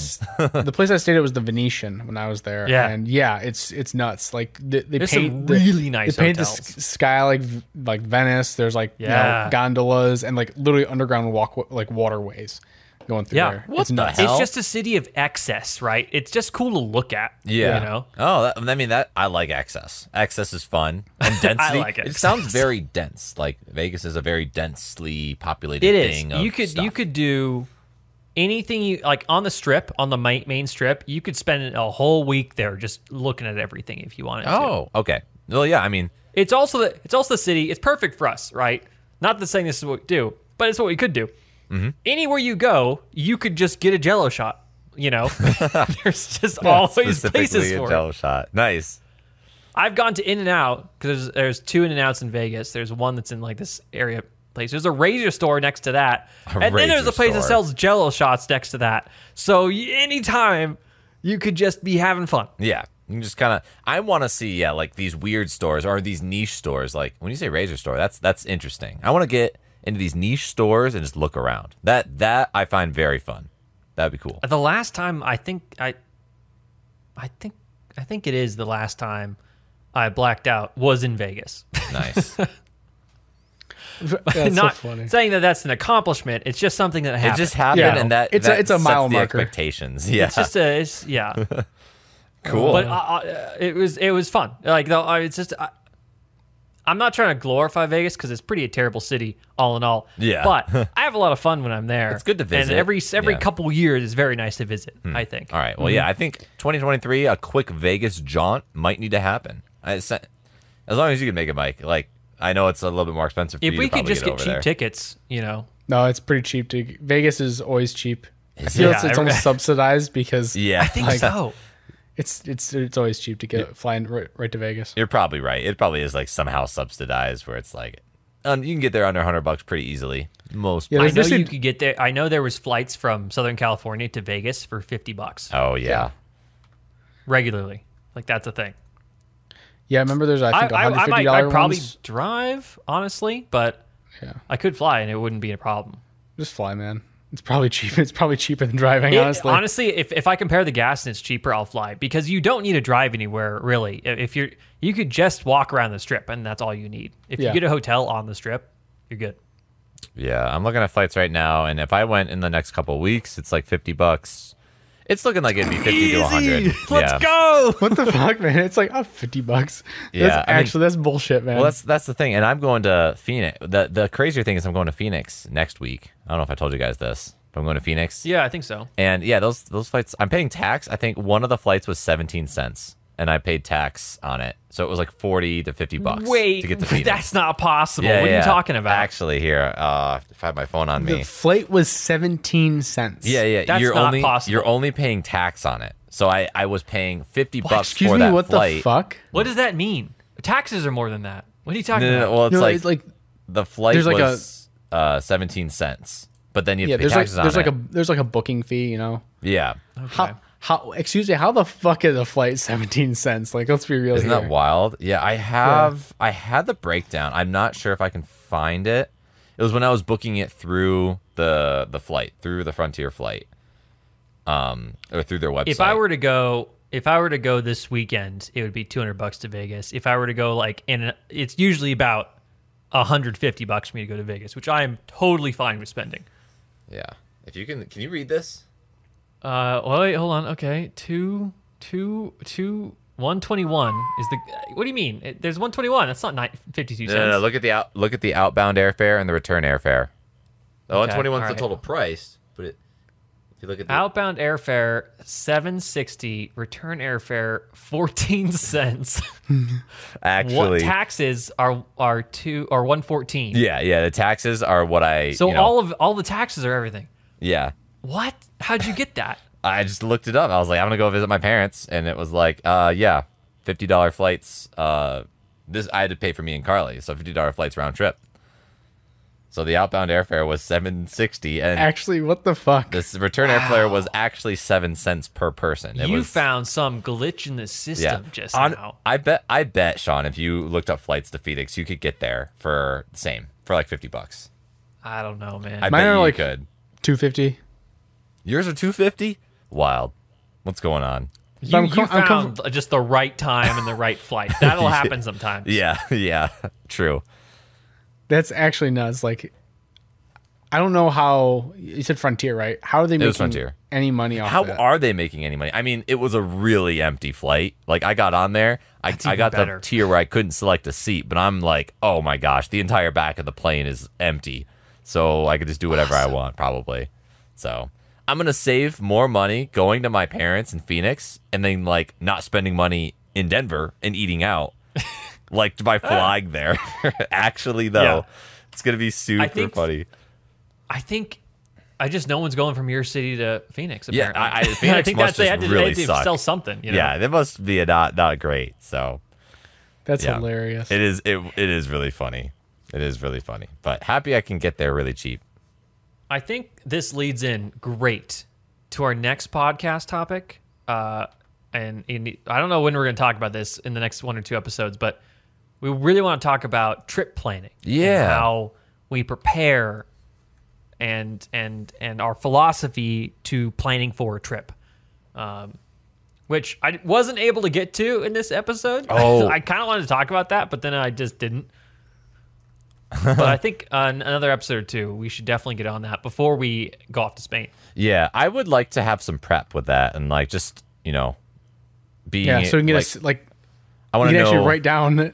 The place I stayed at was the Venetian when I was there. Yeah. And yeah, it's nuts. Like they There's paint some really nice They paint hotels. the sky like Venice. There's like gondolas and like literally underground waterways going through there. What it's the nuts. hell? It's just a city of excess, right? It's just cool to look at. Yeah. You know? Oh, that I like access. Access is fun and density. I like it access. sounds very dense. Like Vegas is a very densely populated It is. thing. You could do anything you like on the strip, on the main strip. You could spend a whole week there just looking at everything if you wanted to. Oh, okay. Well, yeah. I mean, It's also the city. It's perfect for us, right? Not that saying this is what we do, but it's what we could do. Mm-hmm. Anywhere you go, you could just get a Jello shot. You know, there's just always places a for Jello it. shot. Nice. I've gone to In-N-Out because there's 2 In-N-Outs in Vegas. There's one that's in like this area place. There's a razor store next to that, and then there's a place that sells Jello shots next to that. So anytime you could just be having fun. Yeah. You just kind of. I want to see like these weird stores or these niche stores. Like when you say razor store, that's interesting. I want to get into these niche stores and just look around. That I find very fun. That'd be cool. The last time I think it is the last time I blacked out was in Vegas. Nice. That's Not so funny. saying that that's an accomplishment. It's just something that happened. It just happened, Yeah. and that It's that a sets mile the marker. expectations. Yeah. It's just yeah. Cool. But it was fun. Like though, it's just I'm not trying to glorify Vegas because it's pretty a terrible city all in all. Yeah. But I have a lot of fun when I'm there. It's good to visit. And every Yeah. couple years is very nice to visit. I think. All right. Well, yeah, I think 2023, a quick Vegas jaunt might need to happen. As long as you can make it, Mike. Like, I know it's a little bit more expensive for If you we to could probably just get get over cheap there. tickets, you know. No, it's pretty cheap. Vegas is always cheap. I feel it's almost subsidized because Yeah. I think so. it's always cheap to get flying right to Vegas. You're probably right. It probably is like somehow subsidized where it's like, you can get there under $100 pretty easily. Most. Yeah, I there's know this you dude- could get there. I know there was flights from Southern California to Vegas for $50 Oh, yeah. regularly. Like that's a thing. Yeah, I remember there's I think $150 I'd probably ones. drive honestly, but Yeah, I could fly and it wouldn't be a problem. just fly, man. It's probably cheap. It's probably cheaper than driving, honestly. Honestly, if I compare the gas and it's cheaper, I'll fly because you don't need to drive anywhere really. If you could just walk around the strip and that's all you need. If you Yeah. get a hotel on the strip, you're good. Yeah. I'm looking at flights right now, and if I went in the next couple of weeks, it's like $50. It's looking like it'd be 50 to 100. Let's go. What the fuck, man? It's like $50. Yeah, That's I mean- actually that's bullshit, man. Well, that's the thing, and I'm going to Phoenix. The crazier thing is I'm going to Phoenix next week. I don't know if I told you guys this, but I'm going to Phoenix. Yeah, I think so. And yeah, those flights, I'm paying tax. I think one of the flights was 17 cents, and I paid tax on it, so it was like 40 to $50 Wait, to get to Phoenix. that's not possible. Yeah, what are yeah. you talking about? Actually, here, if I have my phone on the me. flight was 17 cents. Yeah. That's you're not only possible. you're only paying tax on it. So I was paying $50 Excuse for me, that what flight. the fuck? What does that mean? Taxes are more than that. What are you talking No, about? well, it's No, like, it's like the flight there's like was 17 cents, but then you have yeah, to pay taxes on there's it. like a booking fee, you know. Yeah. Okay. Excuse me, how the fuck is a flight 17 cents? Like, let's be real. Isn't that wild? Yeah, I had the breakdown. I'm not sure if I can find it. It was when I was booking it through the flight, through the Frontier flight, or through their website. If I were to go this weekend, it would be $200 to Vegas. If I were to go it's usually about $150 for me to go to Vegas, which I am totally fine with spending. Yeah. If you can you read this? Wait, hold on. Okay, 121 is the. What do you mean? There's 121. That's not 52 cents. No. Look at the outbound airfare and the return airfare. The 121 is the total price, but if you look at the outbound airfare $7.60, return airfare 14 cents. Actually, taxes are $114. Yeah. The taxes are what all the taxes are everything. Yeah. What? How'd you get that? I just looked it up. I was like, I'm gonna go visit my parents, and it was like, $50 flights. This I had to pay for me and Carly, so $50 flights round trip. So the outbound airfare was $7.60, and actually, what the fuck? This return airfare was actually 7 cents per person. You found some glitch in the system just now. I bet, Sean, if you looked up flights to Phoenix, you could get there for the same, for like $50. I don't know, man. I bet you could. $250. Yours are $250. Wild. What's going on? You found just the right time and the right flight. That'll happen sometimes. Yeah, true. That's actually nuts. Like, I don't know how you said Frontier, right? How are they making any money off of that? How are they making any money? I mean, it was a really empty flight. Like, I got on there. I got the tier where I couldn't select a seat, but I'm like, oh my gosh, the entire back of the plane is empty. So I could just do whatever I want, probably. So I'm going to save more money going to my parents in Phoenix and then, like, not spending money in Denver and eating out, like, by flying there. Actually, though, it's going to be super funny. I think no one's going from your city to Phoenix, apparently. Yeah, Phoenix I think must they just had really to suck. sell something. You know? Yeah, that must be not great. So that's hilarious. It is really funny. It is really funny. But happy I can get there really cheap. I think this leads in great to our next podcast topic. And I don't know when we're going to talk about this in the next 1 or 2 episodes, but we really want to talk about trip planning. Yeah. And how we prepare and our philosophy to planning for a trip. Which I wasn't able to get to in this episode. Oh. I kind of wanted to talk about that, but then I just didn't. But I think another episode or 2, we should definitely get on that before we go off to Spain. Yeah, I would like to have some prep with that and, like, just, being... Yeah, so we can get I want to know... actually write down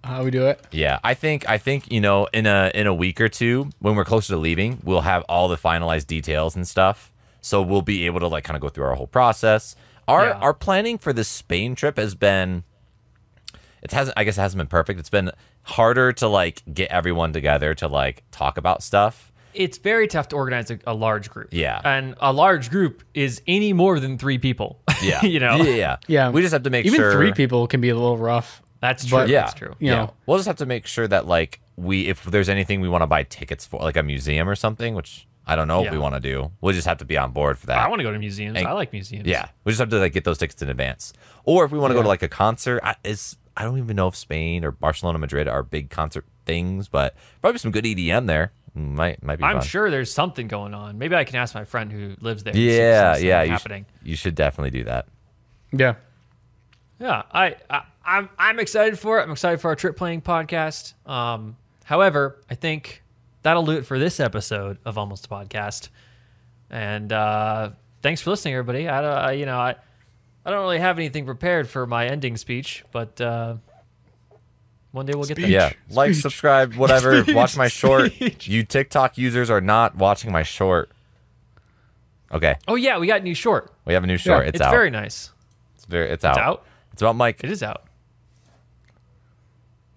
how we do it. Yeah, I think in a week or 2, when we're closer to leaving, we'll have all the finalized details and stuff. So we'll be able to, like, kind of go through our whole process. Our planning for this Spain trip has been... it hasn't been perfect. It's been harder to, like, get everyone together to, like, talk about stuff. It's very tough to organize a large group. Yeah. And a large group is any more than 3 people. Yeah. Yeah. We just have to make Even sure... 3 people can be a little rough. That's true. But, That's true. You know. We'll just have to make sure that, like, if there's anything we want to buy tickets for, like a museum or something, which I don't know if we want to do, we'll just have to be on board for that. I want to go to museums. I like museums. Yeah. We just have to, like, get those tickets in advance. Or if we want to go to, like, a concert, I don't even know if Spain or Barcelona, Madrid are big concert things, but probably some good EDM there. Might be fun. I'm sure there's something going on. Maybe I can ask my friend who lives there. Yeah. Happening. You should definitely do that. Yeah. Yeah. I'm excited for it. I'm excited for our trip planning podcast. However, I think that'll do it for this episode of Almost a Podcast. And thanks for listening, everybody. I don't really have anything prepared for my ending speech, but one day we'll get there. Yeah, like, subscribe, whatever. Watch my short. You TikTok users are not watching my short. Okay. Oh yeah, we got a new short. We have a new short. Yeah, it's out. Very nice. It's out. It's out? It's about Mike. It is out.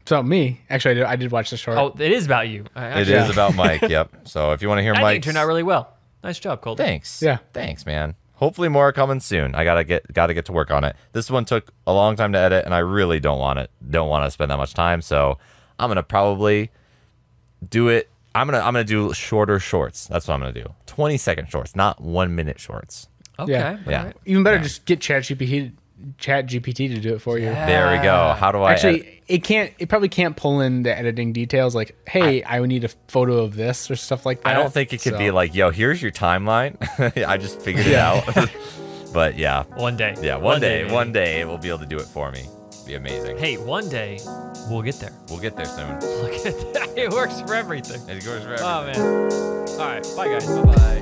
It's about me. Actually, I did watch the short. Oh, it is about you. It is about Mike. Yep. So if you want to hear Mike, I think it turned out really well. Nice job, Colton. Thanks. Yeah. Thanks, man. Hopefully more are coming soon. I gotta get to work on it. This one took a long time to edit, and I really don't want to spend that much time. So I'm gonna probably do it. I'm gonna do shorter shorts. That's what I'm gonna do. 20-second shorts, not 1 minute shorts. Okay. Yeah. Right. Even better, just get ChatGPT to do it for you. There we go. How do I Actually, it probably can't pull in the editing details like, hey, I would need a photo of this or stuff like that. I don't think it could be like, yo, here's your timeline. I just figured it out. But yeah. One day. Yeah, one day it will be able to do it for me. Be amazing. Hey, one day we'll get there. We'll get there soon. Look at that. It works for everything. It goes for everything. Oh, man. All right. Bye, guys. Bye-bye.